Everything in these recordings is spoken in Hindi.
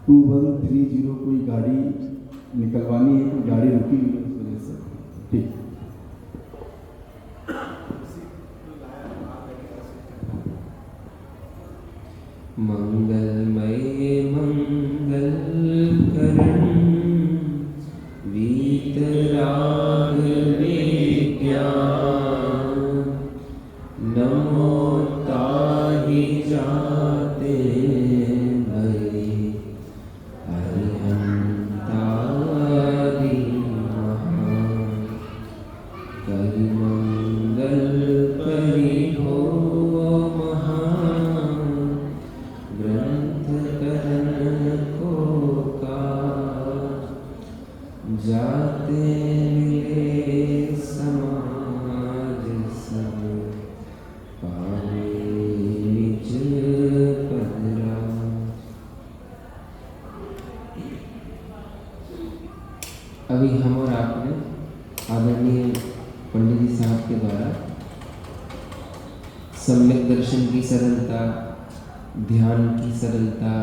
2130 कोई गाड़ी निकलवानी है, कोई गाड़ी रुकी हुई है, उस वजह से। ठीक, मंगलमय मंगल करण वीतराग विज्ञान नमो ताहि जाते भई अरिहंतादि महान करि मंगल करि हो महान ग्रंथ करण को काज जाते मिले समाज सब पावे निज पदराज। अभी हम और आपने आदरणीय पंडित जी साहब के द्वारा सम्यक दर्शन की सरलता, ध्यान की सरलता,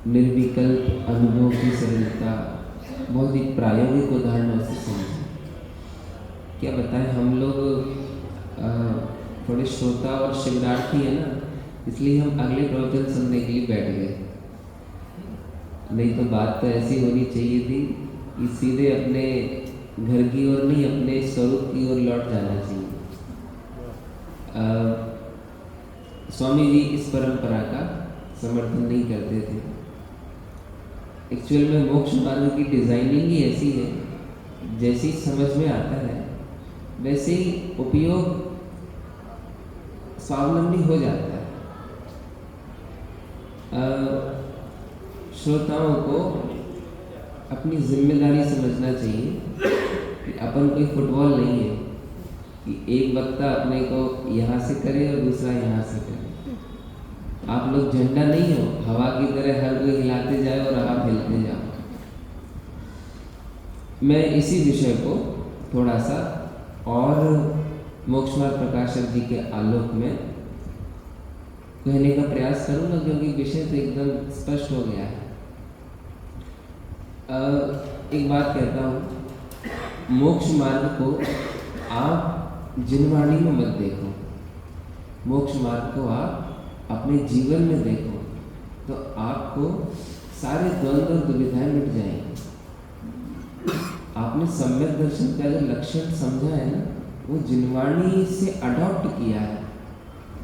निर्विकल्प अनुभव की सरलता बहुत ही प्रायोगिक उदाहरणों से समझे। क्या बताएं, हम लोग थोड़े श्रोता और शिवरार्थी है ना, इसलिए हम अगले प्रवचन सुनने के लिए बैठ गए। नहीं तो बात तो ऐसी होनी चाहिए थी कि सीधे अपने घर की ओर नहीं, अपने स्वरूप की ओर लौट जाना चाहिए। स्वामी जी इस परंपरा का समर्थन नहीं करते थे। एक्चुअल में मोक्ष मार्ग की डिजाइनिंग ही ऐसी है, जैसी समझ में आता है वैसे ही उपयोग स्वावलंबी हो जाता है। श्रोताओं को अपनी जिम्मेदारी समझना चाहिए कि अपन कोई फुटबॉल नहीं है कि एक वक्ता अपने को यहाँ से करे और दूसरा यहाँ से करे। आप लोग झंडा नहीं हो, हवा की तरह हर कोई हिलाते जाए और आप हिलते जाओ। मैं इसी विषय को थोड़ा सा और मोक्षमार्ग प्रकाशक जी के आलोक में कहने का प्रयास करूंगा, क्योंकि विषय तो एकदम स्पष्ट हो गया है। एक बात कहता हूँ, मोक्ष मार्ग को आप जिनवाणी में मत देखो, मोक्ष मार्ग को आप अपने जीवन में देखो, तो आपको सारे द्वंद्व और दुविधाएं मिट जाएंगी। आपने सम्यक दर्शन का जो लक्षण समझा है ना, वो जिनवाणी से अडॉप्ट किया है।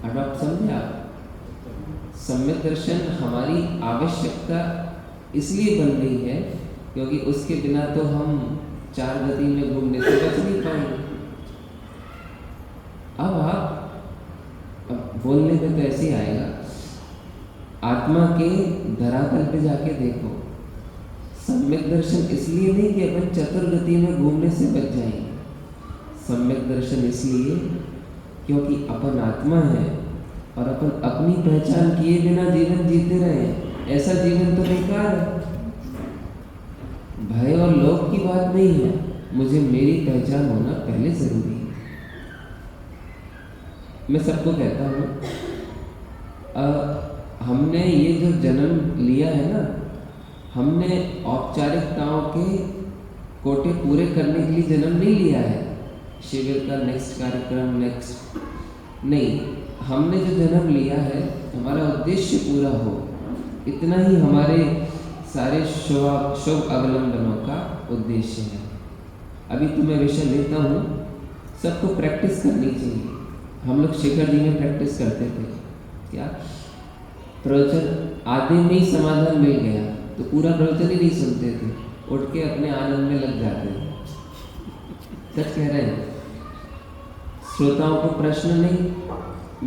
अडॉप्ट समझे आप? सम्यक दर्शन हमारी आवश्यकता इसलिए बन रही है क्योंकि उसके बिना तो हम चार गति में घूमने से बच नहीं पाएंगे। अब बोलने में तो ऐसे ही आएगा, आत्मा के धरातल पे जाके देखो। सम्यक दर्शन इसलिए नहीं कि अपन चतुर्गति में घूमने से बच जाएंगे। सम्यक दर्शन इसलिए क्योंकि अपन आत्मा है और अपन अपनी पहचान किए बिना जीवन जीते रहे, ऐसा जीवन तो बेकार है। भय और लोभ की बात नहीं है, मुझे मेरी पहचान होना पहले जरूरी है। मैं सबको कहता हूँ, हमने ये जो जन्म लिया है ना, हमने औपचारिकताओं के कोटे पूरे करने के लिए जन्म नहीं लिया है। शिविर का नेक्स्ट कार्यक्रम नेक्स्ट नहीं, हमने जो जन्म लिया है हमारा उद्देश्य पूरा हो, इतना ही हमारे सारे शुभ अवलंबनों का उद्देश्य है। अभी तो मैं विषय लेता हूँ, सबको प्रैक्टिस करनी चाहिए। हम लोग शेखर जी में प्रैक्टिस करते थे, क्या प्रवचन आधे में ही समाधान मिल गया तो पूरा प्रवचन ही नहीं सुनते थे, उठ के अपने आनंद में लग जाते थे। सच कह रहे हैं। श्रोताओं को प्रश्न नहीं,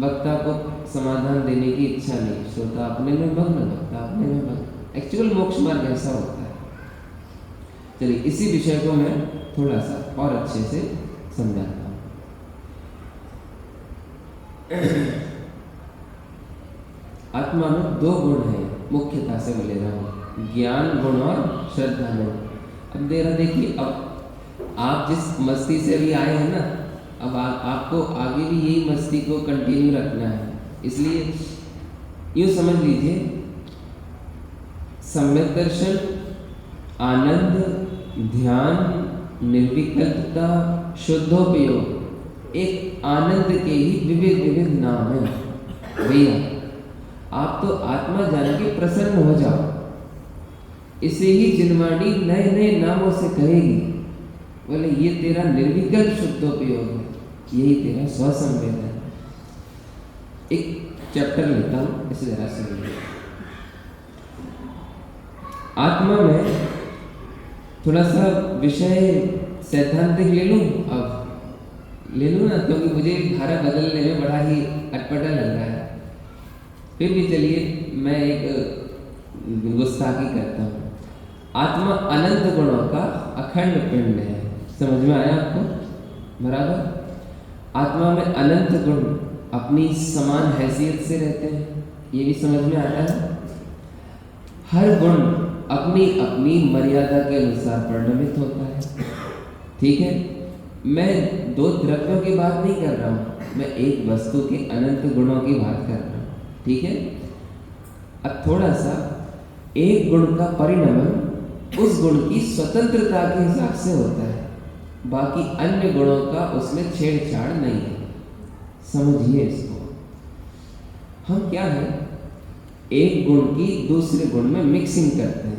वक्ता को समाधान देने की इच्छा नहीं, श्रोता अपने में मग्न, वक्ता अपने में मग्न। एक्चुअल मोक्ष मार्ग ऐसा होता है। चलिए इसी विषय को मैं थोड़ा सा और अच्छे से समझाता हूँ। आत्मा में दो गुण हैं, मुख्यता से मैं ले रहा हूँ, ज्ञान गुण और श्रद्धा गुण। अब देखिए, अब आप जिस मस्ती से अभी आए हैं ना, अब आपको आगे भी यही मस्ती को कंटिन्यू रखना है। इसलिए यूँ समझ लीजिए, सम्यक दर्शन, आनंद, ध्यान, निर्विकल्पता, शुद्धोपयोग, एक आनंद के ही विविध विविध नाम हैं। भैया आप तो आत्मा जान के प्रसन्न हो जाओ, इसे ही जिनवाणी नए नए नामों से कहेगी। बोले ये तेरा निर्विकल्प शुद्धोपयोग है, यही तेरा स्वसंवेद है। एक चैप्टर लेता हूं, इसे जरा सुनिए। आत्मा में थोड़ा सा विषय सैद्धांतिक ले लूं, अब ले लूं ना, क्योंकि मुझे धारा बदलने में बड़ा ही अटपटा लग रहा है। फिर भी चलिए मैं एक गुस्ताखी करता हूँ। आत्मा अनंत गुणों का अखंड पिंड है। समझ में आया आपको? बराबर। आत्मा में अनंत गुण अपनी समान हैसियत से रहते हैं, ये भी समझ में आता है। हर गुण अपनी अपनी मर्यादा के अनुसार परिणमित होता है। ठीक है, मैं दो द्रव्यों की बात नहीं कर रहा हूँ, मैं एक वस्तु के अनंत गुणों की बात कर रहा हूँ। ठीक है, अब थोड़ा सा एक गुण का परिणमन उस गुण की स्वतंत्रता के हिसाब से होता है, बाकी अन्य गुणों का उसमें छेड़छाड़ नहीं है। समझिए इसको। हम क्या है, एक गुण की दूसरे गुण में मिक्सिंग करते हैं,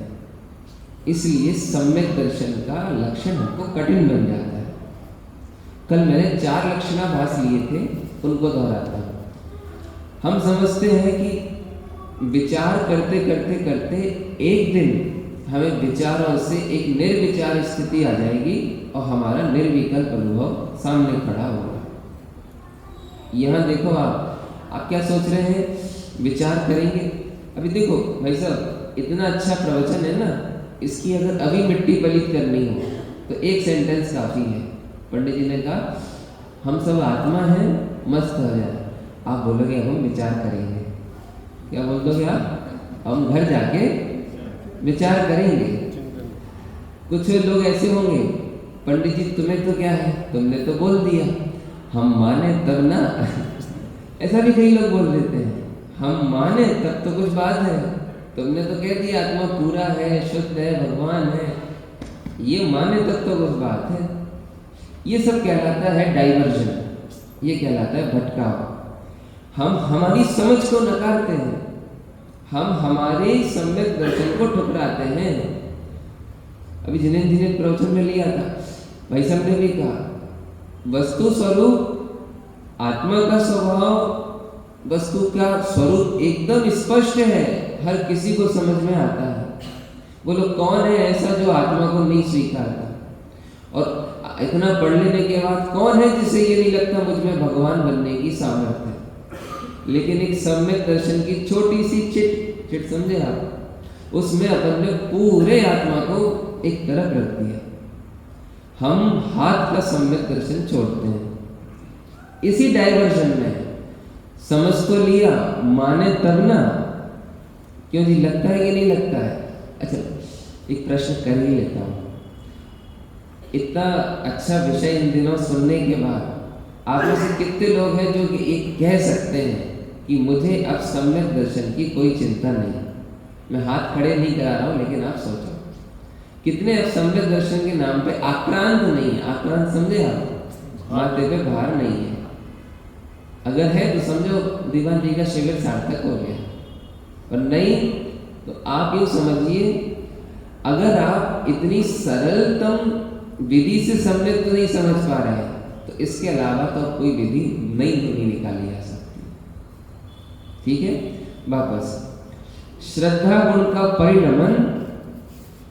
इसलिए सम्यक दर्शन का लक्षण हमको कठिन बन जाता है। कल मैंने 4 लक्षणाभास लिए थे, उनको दोहराता हूं। हम समझते हैं कि विचार करते करते करते एक दिन हमें विचारों से एक निर्विचार स्थिति आ जाएगी और हमारा निर्विकल्प अनुभव सामने खड़ा होगा। यहाँ देखो, आप क्या सोच रहे हैं, विचार करेंगे। अभी देखो भाई साहब, इतना अच्छा प्रवचन है ना, इसकी अगर अभी मिट्टी पलीत करनी हो तो एक सेंटेंस काफ़ी है। पंडित जी ने कहा हम सब आत्मा हैं, मस्त हो जाए। आप बोलोगे अब हम विचार करेंगे। क्या बोल दोगे आप? हम घर जाके विचार करेंगे। कुछ लोग ऐसे होंगे, पंडित जी तुम्हें तो क्या है, तुमने तो बोल दिया, हम माने तब ना। ऐसा भी कई लोग बोल देते हैं, हम माने तब तो कुछ बात है, तुमने तो कह दिया आत्मा पूरा है, शुद्ध है, भगवान है, ये माने तब तो कुछ बात है। ये सब कहलाता है डाइवर्जन, ये कहलाता है भटकाव। हम हमारी समझ को नकारते हैं, हम हमारे सम्यक दर्शन को ठुकराते हैं। अभी जिन्हें प्रवचन में लिया था, भाई साहब ने भी कहा वस्तु स्वरूप, आत्मा का स्वभाव, वस्तु का स्वरूप एकदम स्पष्ट है, हर किसी को समझ में आता है। बोलो कौन है ऐसा जो आत्मा को नहीं स्वीकारता? और इतना पढ़ लेने के बाद कौन है जिसे ये नहीं लगता मुझ में भगवान बनने की सामर्थ्य है? लेकिन एक सम्यक दर्शन की छोटी सी चिट समझे आप, उसमें अपन ने पूरे आत्मा को एक तरफ रख दिया। हम हाथ का सम्यक दर्शन छोड़ते हैं। इसी डाइवर्जन में समझ तो लिया, माने तब ना। क्यों जी, लगता है कि नहीं लगता है? अच्छा, एक प्रश्न कर ही लेता हूँ। इतना अच्छा विषय इन दिनों सुनने के बाद आप में से कितने लोग हैं जो एक कह सकते हैं कि मुझे अब सम्यक दर्शन की कोई चिंता नहीं? मैं हाथ खड़े नहीं करा रहा हूँ, लेकिन आप सोचो कितने अब सम्यक दर्शन के नाम पे आक्रांत नहीं है। आक्रांत समझे आप? माथे पे भार नहीं है। अगर है तो समझो दीवान जी का शिविर सार्थक हो गया, और नहीं तो आप यूँ समझिए, अगर आप इतनी सरलतम विधि से सम्यक तो नहीं समझ पा रहे तो इसके अलावा तो कोई विधि नई तो नहीं निकाली जा सकती। ठीक है, वापस श्रद्धा गुण का परिणमन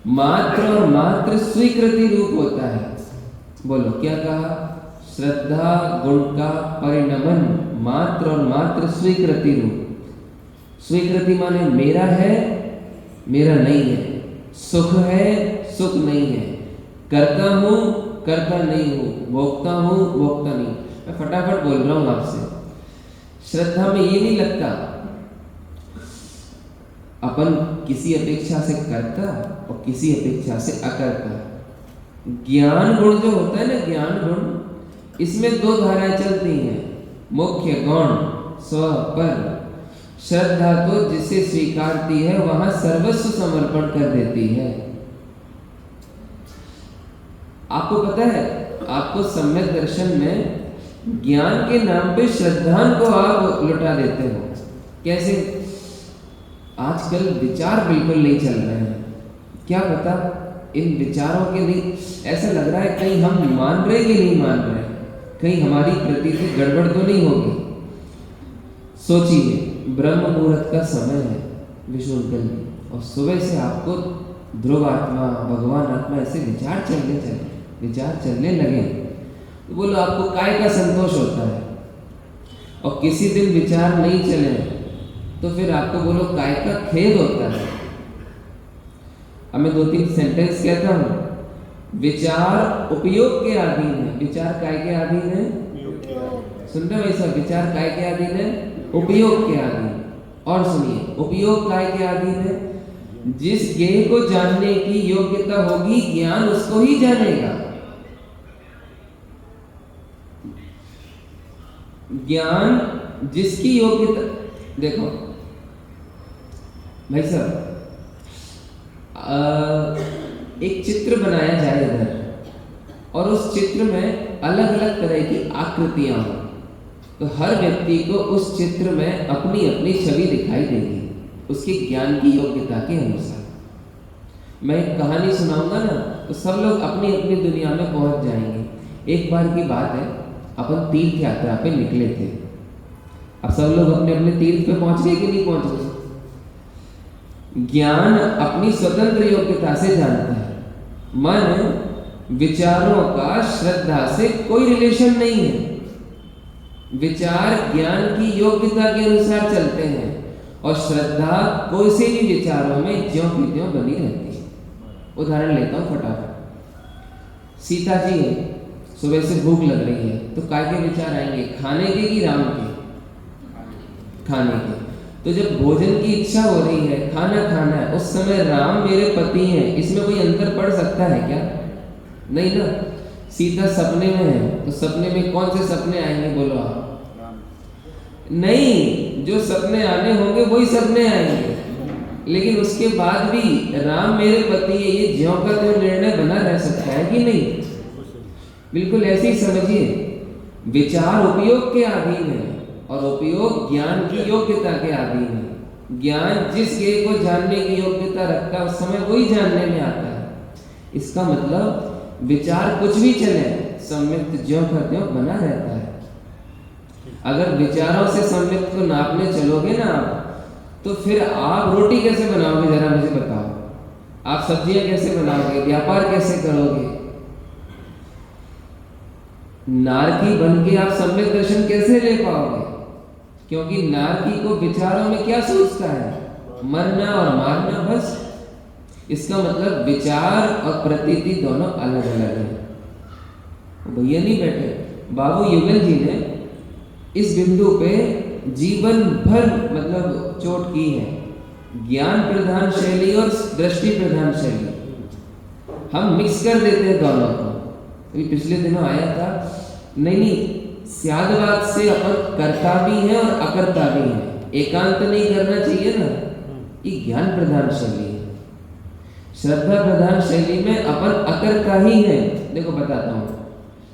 मात्र और मात्र स्वीकृति रूप होता है। बोलो क्या कहा? श्रद्धा गुण का परिणमन मात्र और मात्र स्वीकृति रूप। स्वीकृति माने मेरा है, मेरा नहीं है, सुख है, सुख नहीं है, करता हूं, करता नहीं हूं, भोगता हूं, भोगता नहीं। मैं फटाफट बोल रहा हूं आपसे। श्रद्धा में ये नहीं लगता अपन किसी अपेक्षा से करता और किसी अपेक्षा से अकरता। ज्ञान गुण जो होता है ना, ज्ञान गुण, इसमें 2 धाराएं चलती हैं, मुख्य गौण, स्व पर। श्रद्धा तो जिसे स्वीकारती है वहां सर्वस्व समर्पण कर देती है। आपको पता है, आपको सम्यक दर्शन में ज्ञान के नाम पे श्रद्धान को आप लुटा देते हो। कैसे? आजकल विचार बिल्कुल नहीं चल रहे हैं, क्या पता इन विचारों के लिए ऐसा लग रहा है कहीं हम मान रहे कि नहीं मान रहे, कहीं हमारी प्रतीति गड़बड़ तो नहीं होगी। सोचिए, ब्रह्म मुहूर्त का समय है विष्णुकल में, और सुबह से आपको ध्रुव आत्मा, भगवान आत्मा, ऐसे विचार चलने लगे तो बोलो आपको काय का संतोष होता है। और किसी दिन विचार नहीं चले तो फिर आपको बोलो काय का खेद होता है। अब मैं 2-3 सेंटेंस कहता हूं। विचार उपयोग के अधीन है। विचार काय के अधीन है? सुन रहे वैसा? विचार काय के अधीन है? उपयोग के अधीन। और सुनिए, उपयोग काय के अधीन है? जिस ज्ञेय को जानने की योग्यता होगी, ज्ञान उसको ही जानेगा। ज्ञान जिसकी योग्यता, देखो भाई साहब, एक चित्र बनाया जाए इधर, और उस चित्र में अलग अलग तरह की आकृतियां हो, तो हर व्यक्ति को उस चित्र में अपनी अपनी छवि दिखाई देगी, उसके ज्ञान की योग्यता के अनुसार। मैं एक कहानी सुनाऊंगा ना, तो सब लोग अपनी अपनी दुनिया में पहुंच जाएंगे। एक बार की बात है, अपन तीर्थ यात्रा पे निकले थे। अब सब लोग अपने अपने तीर्थ पे पहुंच गए कि नहीं पहुंच गए? ज्ञान अपनी स्वतंत्र योग्यता से जानता है। मन विचारों का श्रद्धा से कोई रिलेशन नहीं है। विचार ज्ञान की योग्यता के अनुसार चलते हैं, और श्रद्धा कोई से भी विचारों में ज्यों की त्यों बनी रहती है। उदाहरण लेता हूं फटाफट। सीता जी है, सुबह से भूख लग रही है, तो काय के विचार आएंगे? खाने के कि राम के? खाने के। तो जब भोजन की इच्छा हो रही है, खाना खाना है, उस समय राम मेरे पति हैं, इसमें कोई अंतर पड़ सकता है क्या? नहीं ना। सीता सपने में है, तो सपने में कौन से सपने आएंगे बोलो आप? नहीं, जो सपने आने होंगे वही सपने आएंगे, लेकिन उसके बाद भी राम मेरे पति है, ये ज्यों का त्यों निर्णय बना रह सकता है कि नहीं? बिल्कुल ऐसे ही समझिए, विचार उपयोग के अधीन है, और उपयोग ज्ञान की योग्यता के अधीन है। ज्ञान जिस ज्ञेय को जानने की योग्यता रखता है, उस समय वही जानने में आता है। इसका मतलब विचार कुछ भी चले, सम्यक्त ज्यों का त्यों बना रहता है। अगर विचारों से सम्यक्त को नापने चलोगे ना आप, तो फिर आप रोटी कैसे बनाओगे? जरा मुझे बताओ। आप सब्जियां कैसे बनाओगे? व्यापार कैसे करोगे? नारकी बन के आप सम्यक दर्शन कैसे ले पाओगे? क्योंकि नारकी को विचारों में क्या सोचता है? मरना और मारना, बस। इसका मतलब विचार और प्रतीति दोनों अलग अलग हैं। भैया नहीं बैठे, बाबू युगल जी ने इस बिंदु पे जीवन भर मतलब चोट की है। ज्ञान प्रधान शैली और दृष्टि प्रधान शैली, हम मिक्स कर देते हैं दोनों को। अभी पिछले दिनों आया था, नहीं, स्यादवाद से अपन करता भी है और अकर्ता भी है। एकांत नहीं करना चाहिए ना, ये ज्ञान प्रधान शैली है। श्रद्धा प्रधान शैली में अपन अकर्ता ही है। देखो बताता हूँ,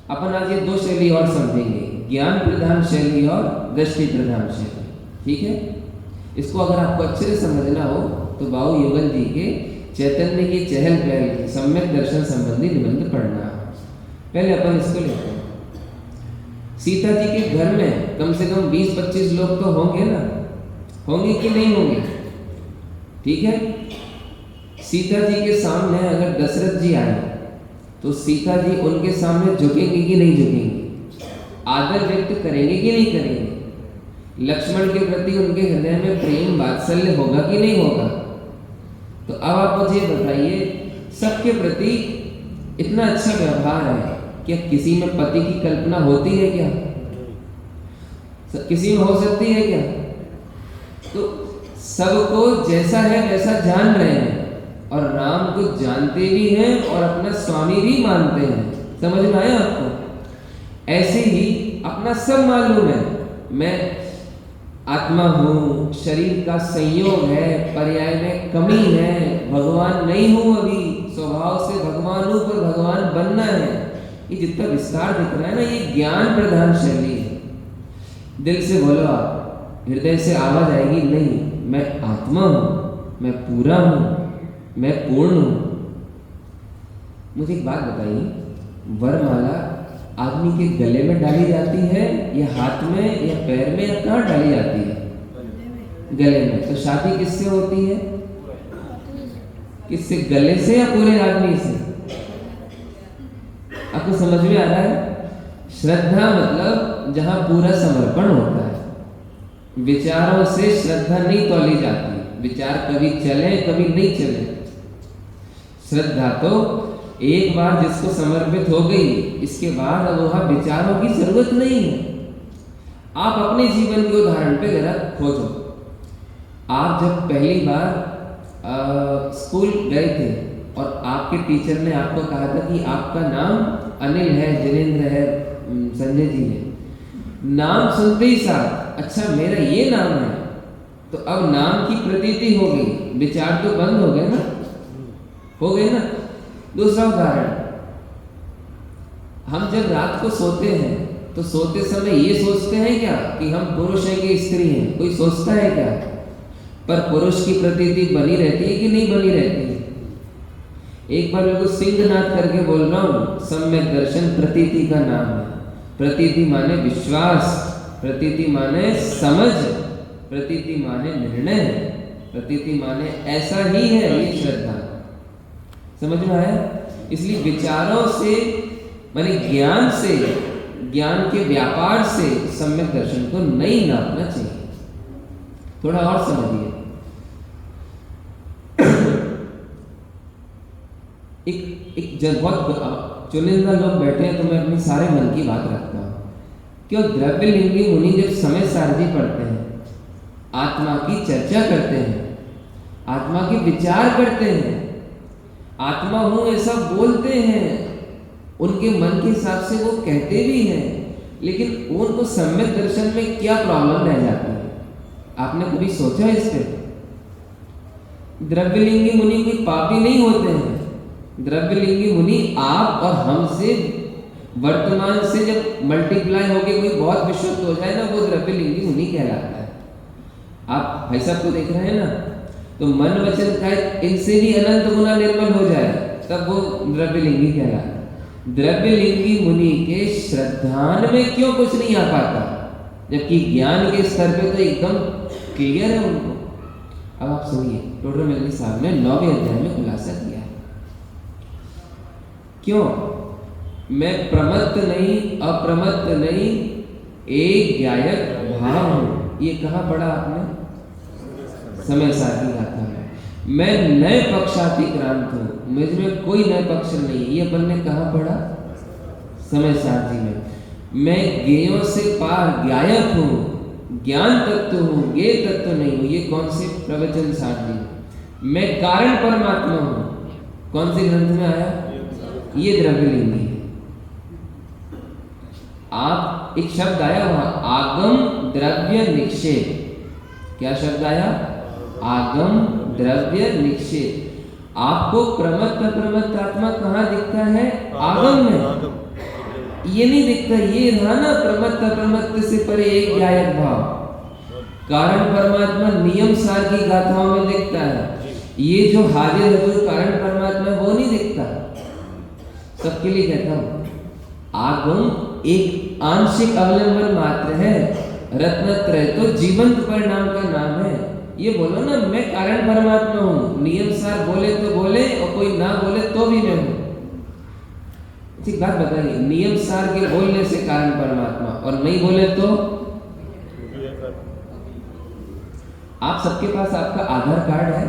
अपन आज ये 2 शैली और समझेंगे, ज्ञान प्रधान शैली और दृष्टि प्रधान शैली। ठीक है? इसको अगर आपको अच्छे से समझना हो तो बाबू युगल जी के चैतन्य की चहल पहल की सम्यक दर्शन संबंधी निबंध पढ़ना। पहले अपन इसको लेते हैं। सीता जी के घर में कम से कम 20-25 लोग तो होंगे ना, होंगे कि नहीं होंगे? ठीक है? सीता जी के सामने अगर दशरथ जी आए तो सीता जी उनके सामने झुकेंगे कि नहीं झुकेंगे? आदर व्यक्त करेंगे कि नहीं करेंगे? लक्ष्मण के प्रति उनके हृदय में प्रेम वात्सल्य होगा कि नहीं होगा? तो अब आप मुझे बताइए, सबके प्रति इतना अच्छा व्यवहार है, क्या किसी में पति की कल्पना होती है क्या? किसी में हो सकती है क्या? तो सबको जैसा है वैसा जान रहे हैं, और राम को जानते भी हैं और अपना स्वामी भी मानते हैं। समझ में आया आपको? ऐसे ही अपना सब मालूम है। मैं आत्मा हूँ, शरीर का संयोग है, पर्याय में कमी है, भगवान नहीं हूँ, अभी स्वभाव से भगवान हूँ पर भगवान बनना है। ये जितना विस्तार दिख रहा है ना, ये ज्ञान प्रधान शैली है। दिल से बोलो आप, हृदय से आवाज आएगी, नहीं मैं आत्मा हूँ, मैं पूरा हूँ, मैं पूर्ण हूँ। मुझे एक बात बताइए, वरमाला आदमी के गले में डाली जाती है या हाथ में या पैर में या कहाँ डाली जाती है? गले में। तो शादी किससे होती है? किससे? गले से या पूरे आदमी से? आपको समझ में आ रहा है? श्रद्धा मतलब जहां पूरा समर्पण होता है। विचारों से श्रद्धा नहीं तौली जाती, विचार कभी चले कभी नहीं चले। श्रद्धा तो एक बार जिसको समर्पित हो गई, इसके बाद अब वहां विचारों की जरूरत नहीं है। आप अपने जीवन के उदाहरण पे जरा खोजो। आप जब पहली बार स्कूल गए थे और आपके टीचर ने आपको कहा था कि आपका नाम अनिल है, जिनेंद्र है, संजय जी है, नाम सुनते ही साथ अच्छा मेरा ये नाम है, तो अब नाम की प्रतीति हो गई, विचार तो बंद हो गए ना, हो गए ना। दूसरा उदाहरण, हम जब रात को सोते हैं तो सोते समय ये सोचते हैं क्या कि हम पुरुष हैं कि स्त्री हैं? कोई सोचता है क्या? पर पुरुष की प्रतीति बनी रहती है कि नहीं बनी रहती है? एक बार मैं कुछ सिंहनाद करके बोल रहा हूँ, सम्यक दर्शन प्रतीति का नाम है। प्रतीति माने विश्वास, प्रतीति माने समझ, प्रतीति माने निर्णय, प्रतीति माने ऐसा ही है। ये श्रद्धा समझ में आया? इसलिए विचारों से माने ज्ञान से, ज्ञान के व्यापार से सम्यक दर्शन को नहीं नापना चाहिए। थोड़ा और समझिए। एक जब बहुत चुनिंदा लोग बैठे हैं तो मैं अपनी सारे मन की बात रखता हूँ। क्यों? द्रव्यलिंगी मुनि जब समय सारजी पढ़ते हैं, आत्मा की चर्चा करते हैं, आत्मा के विचार करते हैं, आत्मा हूं ऐसा बोलते हैं, उनके मन के हिसाब से वो कहते भी हैं, लेकिन उनको सम्यक दर्शन में क्या प्रॉब्लम रह जाती है? आपने कभी सोचा इस पे? द्रव्यलिंगी मुनि कोई पापी नहीं होते हैं। द्रव्यलिंगी मुनि आप और हम से वर्तमान से जब मल्टीप्लाई होके कोई बहुत विशुद्ध हो जाए ना, वो द्रव्यलिंगी मुनि कहलाता है। आप भाई साहब को देख रहे हैं ना, तो मन वचन कायिक इनसे भी अनंत गुना निर्मल हो जाए, तब वो द्रव्यलिंगी कहलाता है। द्रव्यलिंगी मुनि के श्रद्धान में क्यों कुछ नहीं आ पाता, जबकि ज्ञान के स्तर पे तो एकदम क्लियर है उनको। अब आप सुनिए, टोडरमल साहब ने 9वें अध्याय में खुलासा किया है। क्यों? मैं प्रमत्त नहीं, अप्रमत्त नहीं, एक ज्ञायक भाव हूं। ये कहाँ पढ़ा आपने? समय सारणी गाथा में। मैं नए पक्षातिक्रांत हूं, मुझ में कोई नए पक्ष नहीं। ये अपन ने कहाँ पढ़ा? समय सारणी में। मैं ज्ञेयों से पार ज्ञायक हूं, ज्ञान तत्व हूं, ज्ञेय तत्व नहीं हूं। ये कौन से प्रवचन सारणी? मैं कारण परमात्मा हूं। कौन से ग्रंथ में आया? ये द्रव्यलिंगी है। आप एक शब्द आया वहां, आगम द्रव्य निक्षेप। क्या शब्द आया? आगम द्रव्य निक्षेप। आपको प्रमत्त अप्रमत्त आत्मा कहाँ दिखता है? आगम में। ये नहीं दिखता, ये रहा ना प्रमत्त अप्रमत्त से परे एक ज्ञायक भाव। कारण परमात्मा नियम सार की गाथाओं में दिखता है। ये जो हाजिर हजूर कारण परमात्मा वो नहीं दिखता। सबके लिए कहता हूं, आगम एक आंशिक अवलंबन मात्र है, रत्नत्रय तो जीवंत परिणाम का नाम है। ये बोलो ना, मैं कारण परमात्मा हूं, नियम सार बोले तो बोले और कोई ना बोले तो भी मैं हूं। ठीक बात बताइए, नियम सार के बोलने से कारण परमात्मा और नहीं बोले तो? आप सबके पास आपका आधार कार्ड है?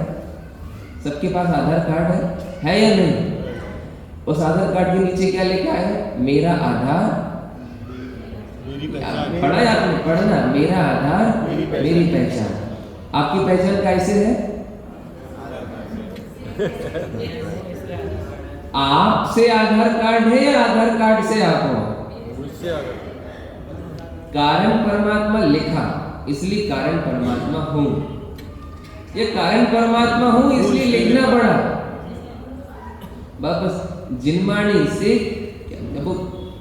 सबके पास आधार कार्ड है या नहीं? उस आधार कार्ड के नीचे क्या लिखा है? मेरा आधार, पढ़ा है आपने? पढ़ना, मेरा आधार मेरी पहचान। आपकी पहचान कैसे है? आपसे आधार कार्ड है या आधार कार्ड से आप हो? कारण परमात्मा लिखा, इसलिए कारण परमात्मा हूँ। ये कारण परमात्मा हूँ इसलिए लिखना पड़ा। बस जिनवाणी से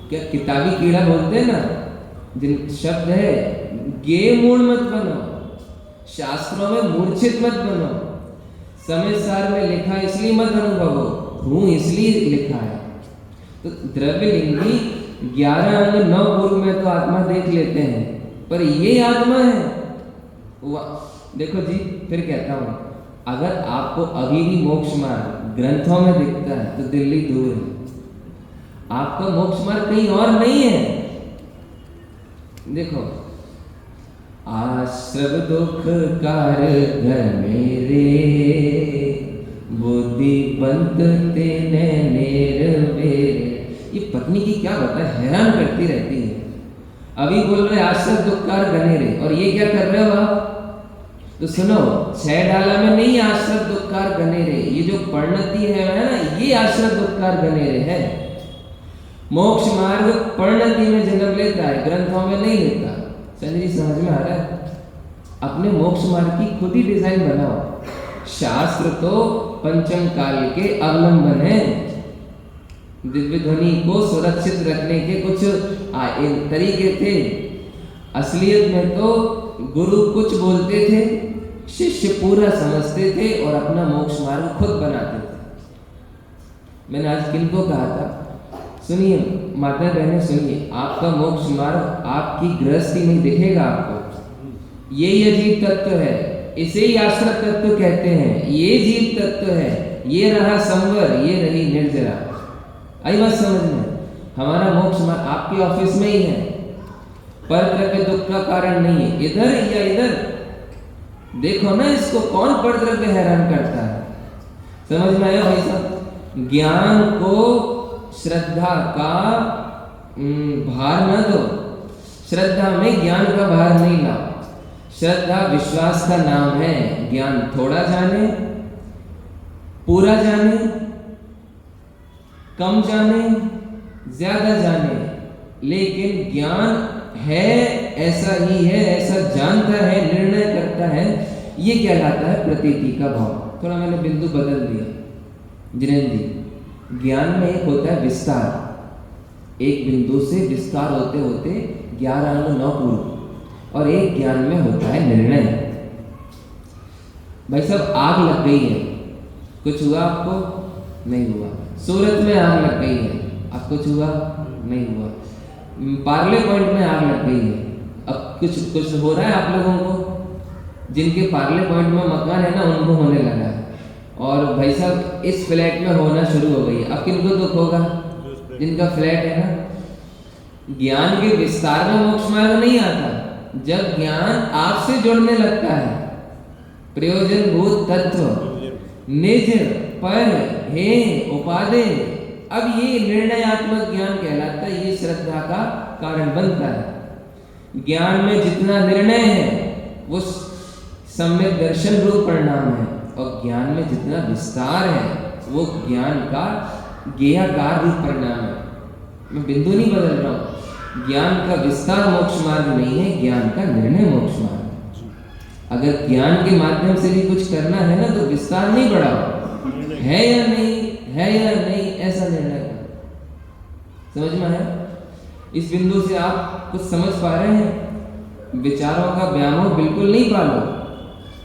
क्या किताबी कीड़ा बोलते हैं ना, जिन शब्द है, गे मूड मत बनो, शास्त्रों में मूर्छित मत बनो, समय सार में लिखा इसलिए मत अनुभव हूँ इसलिए लिखा है। तो द्रव्यलिंगी 11 अंग 9 पूर्व में तो आत्मा देख लेते हैं, पर ये आत्मा है। देखो जी, फिर कहता हूँ, अगर आपको अभी भी मोक्ष मार्ग ग्रंथों में दिखता है तो दिल्ली दूर है। आपका मोक्ष मार्ग कहीं और नहीं है। देखो, आश्रव दुख कार घर मेरे, बुद्धि पंत तेने नेर मेरे। ये पत्नी की क्या बताए, हैरान करती रहती है। अभी बोल रहे आश्रव दुख कार गनेरे, और ये क्या कर रहे हो आप? तो सुनो, 6 डाला में नहीं आश्रव दुखकार गनेरे, ये जो परिणति है ना, ये आश्रव दुखकार गनेरे है। मोक्ष मार्ग परिणति में जन्म लेता है, ग्रंथों में नहीं लेता। संजय जी समझ में आ रहा है? अपने मोक्ष मार्ग की खुद ही डिजाइन बनाओ। शास्त्र तो पंचम काल के अवलंबन है। दिव्य ध्वनि को सुरक्षित रखने के कुछ तरीके थे। असलियत में तो गुरु कुछ बोलते थे, शिष्य पूरा समझते थे और अपना मोक्ष मार्ग खुद बनाते थे। मैंने आज किनको कहा था, सुनिए माता बहने सुनिए, आपका मोक्ष मार्ग आपकी गृहस्थी में दिखेगा आपको। ये अजीब तत्व है, इसे ही आश्रय तत्व कहते हैं। ये जीव तत्व है, ये रहा संवर, ये रही निर्जरा। आई बात समझ में? हमारा मोक्ष मार्ग आपके ऑफिस में ही है, पर द्रव्य दुख का कारण नहीं है। इधर या इधर देखो ना, इसको कौन पर द्रव्य हैरान करता है? समझ में आया भाई साहब? ज्ञान को श्रद्धा का भार न दो। श्रद्धा में ज्ञान का भार नहीं लाओ। श्रद्धा विश्वास का नाम है। ज्ञान थोड़ा जाने, पूरा जाने, कम जाने, ज्यादा जाने, लेकिन ज्ञान है, ऐसा ही है, ऐसा जानता है, निर्णय करता है, ये कहलाता है प्रतीति का भाव। थोड़ा मैंने बिंदु बदल दिया जिनेन्द्र जी। ज्ञान में एक होता है विस्तार, एक बिंदु से विस्तार होते होते 11 अंग 9 पूर्व, और एक ज्ञान में होता है निर्णय। भाई साहब, आग लग गई है, कुछ हुआ आपको? नहीं हुआ। सूरत में आग लग गई है, अब कुछ हुआ? नहीं हुआ। पार्ले पॉइंट में आग लग गई है, अब कुछ हो रहा है आप लोगों को? जिनके पार्ले पॉइंट में मकान है ना, उनको होने लगा है। और भाई साहब, इस फ्लैट में होना शुरू हो गई है, अब किनको दुख होगा? जिनका फ्लैट है ना। ज्ञान के विस्तार में मोक्ष मार्ग नहीं आता। जब ज्ञान आपसे जुड़ने लगता है, प्रयोजन भूत तत्व निज पर हे उपादेय, अब ये निर्णयात्मक ज्ञान कहलाता है। ये श्रद्धा का कारण बनता है। ज्ञान में जितना निर्णय है वो सम्यक दर्शन रूप परिणाम है, और ज्ञान में जितना विस्तार है वो ज्ञान का ज्ञेयाकार रूप परिणाम है। मैं बिंदु नहीं बदल रहा हूँ। ज्ञान का विस्तार मोक्ष मार्ग नहीं है, ज्ञान का निर्णय मोक्ष मार्ग है। अगर ज्ञान के माध्यम से भी कुछ करना है ना, तो विस्तार नहीं बढ़ाओ, है या नहीं, है या नहीं, ऐसा निर्णय कर। समझ में आया? इस बिंदु से आप कुछ समझ पा रहे हैं? विचारों का व्यामोह बिल्कुल नहीं पालो।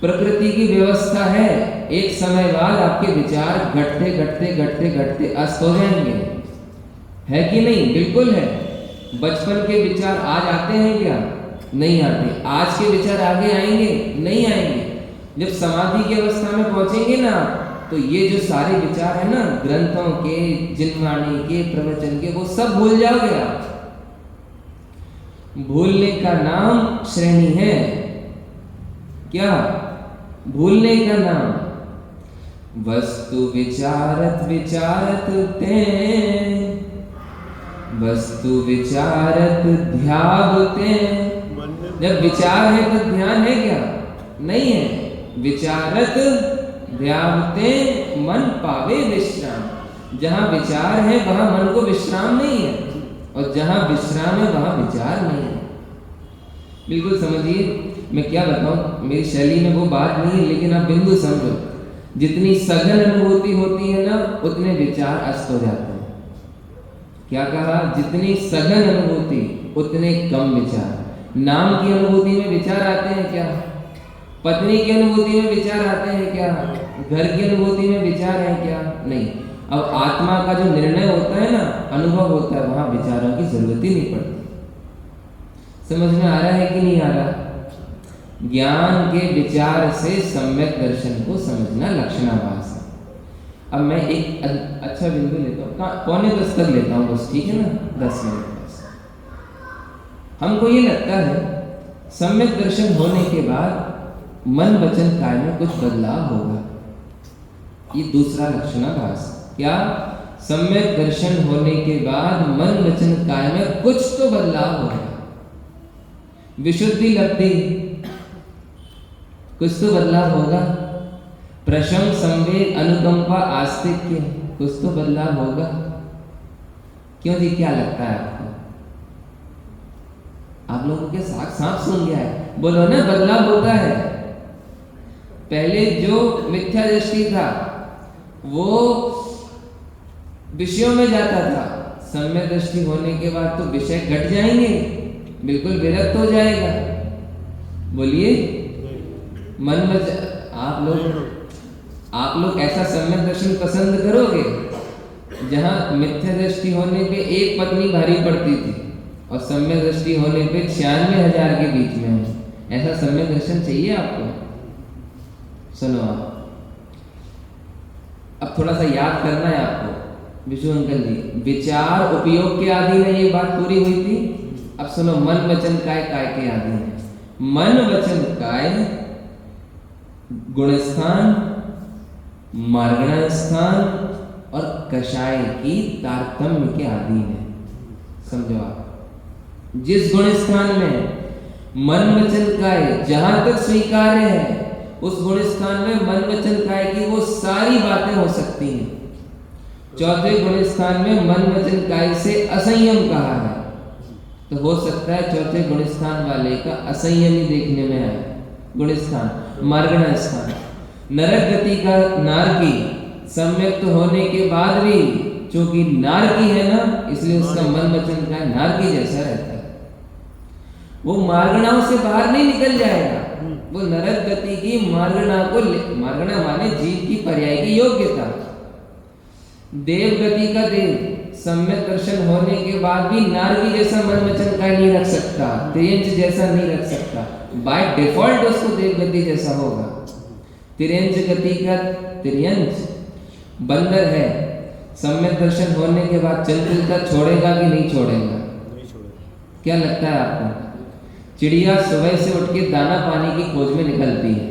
प्रकृति की व्यवस्था है, एक समय बाद आपके विचार घटते घटते घटते घटते अस्त हो जाएंगे। है कि नहीं? बिल्कुल है। बचपन के विचार आज आते हैं क्या? नहीं आते। आज के विचार आगे आएंगे? नहीं आएंगे। जब समाधि की अवस्था में पहुंचेंगे ना, तो ये जो सारे विचार है ना, ग्रंथों के, जिनवाणी के, प्रवचन के, वो सब भूल जाओगे आप। भूलने का नाम श्रेणी है। क्या? भूलने का नाम। वस्तु विचारत विचारत ते, वस्तु विचारत ध्यावते। जब विचार है तो ध्यान है क्या? नहीं है। विचारत ध्यावते मन पावे विश्राम। जहां विचार है वहां मन को विश्राम नहीं है, और जहां विश्राम है वहां विचार नहीं है। बिल्कुल समझिए। मैं क्या बताऊं, मेरी शैली में वो बात नहीं है, लेकिन आप बिंदु समझो, जितनी सघन अनुभूति होती है ना, उतने विचार अस्त हो जाते हैं। क्या कहा? जितनी सघन अनुभूति उतने कम विचार। नाम की अनुभूति में विचार आते हैं क्या? पत्नी की अनुभूति में विचार आते हैं क्या? घर की अनुभूति में विचार है क्या? नहीं। अब आत्मा का जो निर्णय होता है ना, अनुभव होता है, वहां विचारों की जरूरत ही नहीं पड़ती। समझ में आ रहा है कि नहीं आ रहा? ज्ञान के विचार से सम्यक दर्शन को समझना लक्षणाभास है। अब मैं एक अच्छा बिंदु लेता हूँ, 9:45 तक लेता हूँ बस, ठीक है ना, 10 मिनट बस। हमको ये लगता है सम्यक दर्शन होने के बाद मन वचन काय में कुछ बदलाव होगा। ये दूसरा लक्षणाभास। क्या? सम्यक दर्शन होने के बाद मन वचन काय में कुछ तो बदलाव होगा। विशुद्धि लब्धि, कुछ तो बदलाव होगा। प्रशम संवेद अनुकंपा आस्तिक्य, कुछ तो बदलाव होगा। क्यों जी, क्या लगता है आपको? आप लोगों के साथ सांप सूंघ गया है? बोलो ना, बदलाव होता है। पहले जो मिथ्या दृष्टि था वो विषयों में जाता था, सम्यक दृष्टि होने के बाद तो विषय घट जाएंगे, बिल्कुल विरक्त हो जाएगा। बोलिए, मन में आप लोग ऐसा सम्यक दर्शन पसंद करोगे जहां मिथ्या दृष्टि होने पे एक पत्नी भारी पड़ती थी और सम्यक दृष्टि होने पे 96,000 के बीच में है? ऐसा सम्यक दर्शन चाहिए आपको? सुनो, अब थोड़ा सा याद करना है आपको। विशु अंकल जी, विचार उपयोग के आदि में ये बात पूरी हुई थी। अब सुनो, मन वचन काय काय के आदि है। मन वचन काय गुणस्थान, मार्गण स्थान और कषाय की तारतम्य के अधीन है। समझो आप, जिस गुण स्थान में मन वचन काय जहां तक स्वीकार्य है, उस गुण स्थान में मन वचन काय की वो सारी बातें हो सकती हैं। चौथे गुण स्थान में मन वचन काय से असंयम कहा है, तो हो सकता है चौथे गुण स्थान वाले का असंयम ही देखने में आए। गुण स्थान, मार्गण स्थान, नरक गति का नारकी सम्यक तो होने के बाद भी चूंकि नारकी है ना, इसलिए उसका मन वचन काय नारकी जैसा रहता है। वो मार्गणाओं से बाहर नहीं निकल जाएगा। वो नरक गति की मार्गणा को, मार्गणा माने जीव की पर्याय की योग्यता। देव गति का देव सम्यक दर्शन होने के बाद भी नारकी जैसा मन वचन काय नहीं रख सकता, तिर्यंच जैसा नहीं रख सकता। बाय डिफॉल्ट उसको देव गति जैसा होगा। तिर्यंच गति का तिर्यंच बंदर है, सम्यक दर्शन होने के बाद चंचलता छोड़ेगा कि नहीं छोड़ेगा? क्या लगता है आपको? चिड़िया सुबह से उठ के दाना पानी की खोज में निकलती है।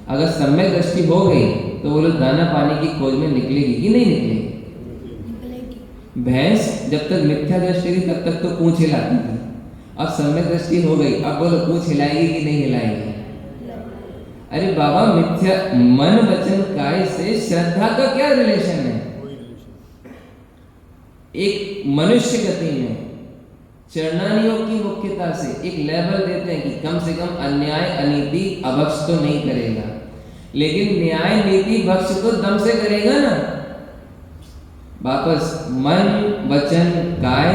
अगर सम्यक दृष्टि हो गई तो वो लोग दाना पानी की खोज में निकलेगी कि नहीं निकलेगी? भैंस जब तक मिथ्या दृष्टि थी तब तक तो पूंछ हिलाती थी, अब सम्यक दृष्टि हो गई, अब बोलो पूंछ हिलाएगी कि नहीं हिलाएगी? अरे बाबा, मिथ्या मन वचन काय से श्रद्धा का क्या रिलेशन है? एक मनुष्य गति में चरणानियों की मुख्यता से एक लेवल देते हैं कि कम से कम अन्याय अनीति अभक्ष तो नहीं करेगा, लेकिन न्याय नीति भक्ष तो दम से करेगा ना। वापस मन वचन काय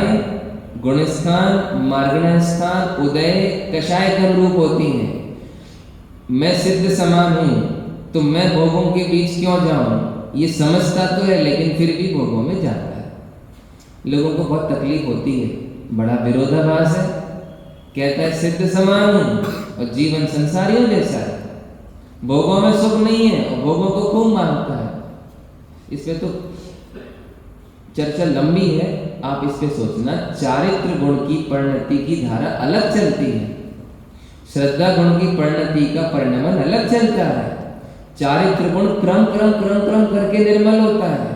गुणस्थान, मार्गण स्थान, उदय, कषाय के रूप होती हैं। मैं सिद्ध समान हूं तो मैं भोगों के बीच क्यों जाऊं? ये समझता तो है लेकिन फिर भी भोगों में जाता है। लोगों को बहुत तकलीफ होती है, बड़ा विरोधाभास है। कहता है सिद्ध समान हूं और जीवन संसारियों जैसा है, भोगों में सुख नहीं है और भोगों को खूब मानता है। इसमें तो चर्चा लंबी है, आप इस पे सोचना। चारित्र गुण की परिणति की धारा अलग चलती है, श्रद्धा गुण की परिणति का परिणमन अलग चलता है। चारित्र गुण क्रम क्रम क्रम क्रम करके निर्मल होता है,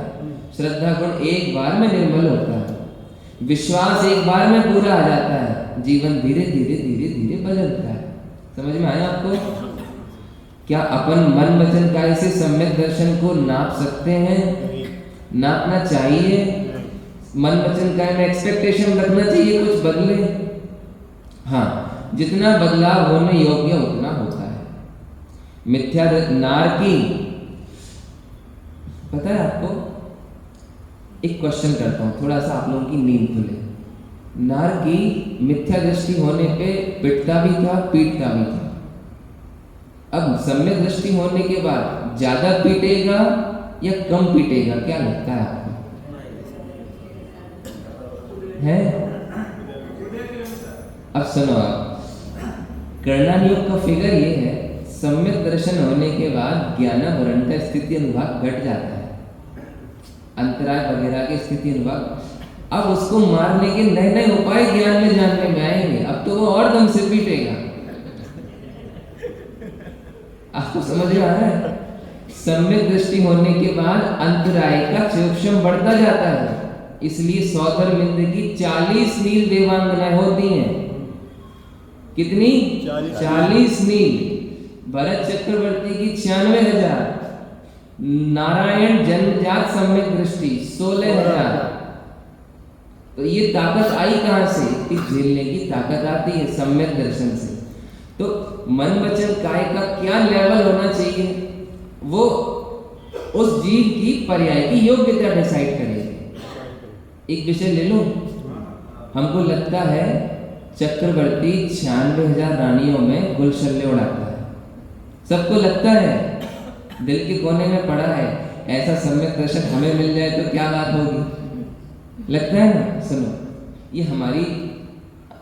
श्रद्धा गुण एक बार में निर्मल होता है। विश्वास एक बार में पूरा आ जाता है, जीवन धीरे धीरे धीरे धीरे बदलता है। समझ में आया आपको? क्या अपन मन वचन काय से सम्यक दर्शन को नाप सकते हैं? नापना चाहिए। मन वचन काय में एक्सपेक्टेशन रखना चाहिए कुछ बदले। हाँ, जितना बदलाव होने योग्य उतना होता है। मिथ्या नारकी, पता है आपको, एक क्वेश्चन करता हूं, थोड़ा सा आप लोगों की नींद खुले। नारकी मिथ्या दृष्टि होने पे पिटता भी था, पीटता भी था। अब सम्यक दृष्टि होने के बाद ज्यादा पीटेगा या कम पीटेगा, क्या लगता है आपको? है? अब सुनो, आप कर्णन योग का फिगर ये है, सम्यक दर्शन होने के बाद ज्ञानावरणता स्थिति अनुभाग घट जाता है, अंतराय वगैरह की स्थिति अनुभाग। अब उसको मारने के नए नए उपाय ज्ञान में जानने में आएंगे। अब तो वो और दम से पीटेगा। आपको समझ में आ रहा है? सम्यक दृष्टि होने के बाद अंतराय का सूक्ष्म बढ़ता जाता है। इसलिए सौधर्मिंद की 40 मील देवांगनाएं होती हैं। कितनी? 40 मील। भरत चक्रवर्ती की 96,000। नारायण जन्मजात सम्यक दृष्टि 16,000। तो ये ताकत आई कहां से? कि झेलने की ताकत आती है सम्यक दर्शन से। तो मन वचन काय का क्या लेवल होना चाहिए, वो उस जीव की पर्याय की योग्यता डिसाइड करेगी। एक विषय ले लो, हमको लगता है चक्रवर्ती 96,000 रानियों में गुलशल्य उड़ाता है, सबको लगता है, दिल के कोने में पड़ा है। ऐसा सम्यक दर्शक हमें मिल जाए तो क्या बात होगी, लगता है ना। सुनो, ये हमारी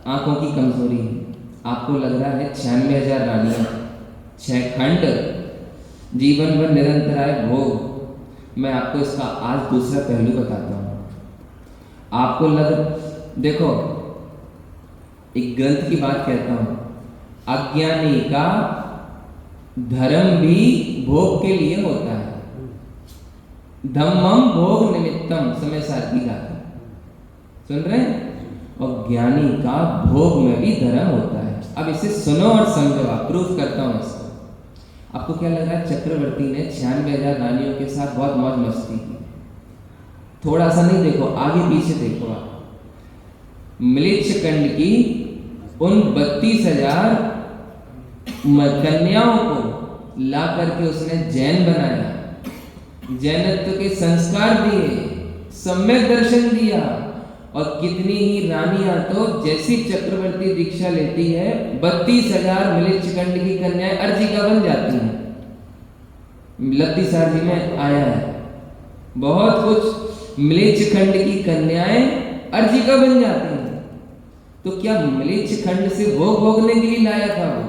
आंखों की कमजोरी है। आपको लग रहा है 96,000 रानियां, 6 खंड, जीवन भर निरंतर आए भोग। मैं आपको इसका आज दूसरा पहलू बताता हूं। आपको देखो, एक ग्रंथ की बात कहता हूं, अज्ञानी का धर्म भी भोग के लिए होता है। धम्मम भोग निमित्तम, समय सारथी गाता, सुन रहे हैं? और ज्ञानी का भोग में भी धर्म होता है। अब इसे सुनो और समझो, आप प्रूफ करता हूं इसको। आपको क्या लग रहा है? चक्रवर्ती ने 96,000 रानियों के साथ बहुत मौज मस्ती की। थोड़ा सा नहीं, देखो आगे पीछे देखो आप। म्लेच्छ खंड की उन 32,000 कन्याओं को ला करके उसने जैन बनाया, जैनत्व के संस्कार दिए, सम्यक दर्शन दिया। और कितनी ही रानियां तो जैसी चक्रवर्ती दीक्षा लेती है, 32,000 म्लेच्छ खंड की कन्याएं अर्जिका बन जाती हैं। लब्धि सारजी में आया है, बहुत कुछ म्लेच्छ खंड की कन्याएं अर्जिका बन जाती हैं। तो क्या म्लेच्छ खंड से भोग भोगने के लिए लाया था वो?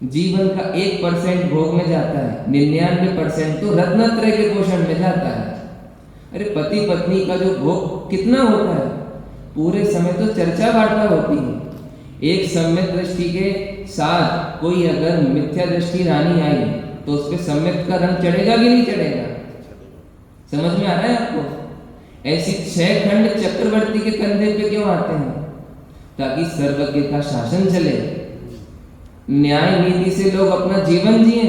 जीवन का 1% भोग में जाता है, 99% तो रत्नत्रय के पोषण में जाता है। अरे पति पत्नी का जो भोग कितना होता है, पूरे समय तो चर्चा वार्ता होती है। एक सम्यक दृष्टि के साथ कोई अगर मिथ्या दृष्टि रानी आई तो उस पर सम्यक का रंग चढ़ेगा कि नहीं चढ़ेगा? समझ में आ रहा है आपको? ऐसी 6 खंड चक्रवर्ती के कंधे पे क्यों आते हैं? ताकि सर्वज्ञ का शासन चले, न्याय नीति से लोग अपना जीवन जिए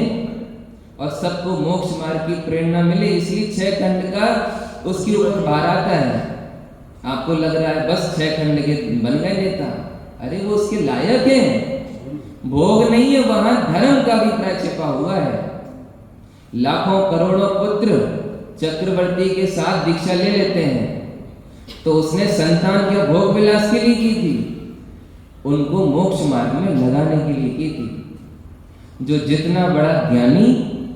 और सबको मोक्ष मार्ग की प्रेरणा मिले। इसलिए 6 खंड का उसके ऊपर भार आता है। आपको लग रहा है बस 6 खंड के बन गए नेता, अरे वो उसके लायक है। भोग नहीं है, वहां धर्म का अभिप्राय छिपा हुआ है। लाखों करोड़ों पुत्र चक्रवर्ती के साथ दीक्षा ले लेते हैं, तो उसने संतान के भोग विलास के लिए की थी, उनको मोक्ष मार्ग में लगाने के लिए की थी। जो जितना बड़ा ज्ञानी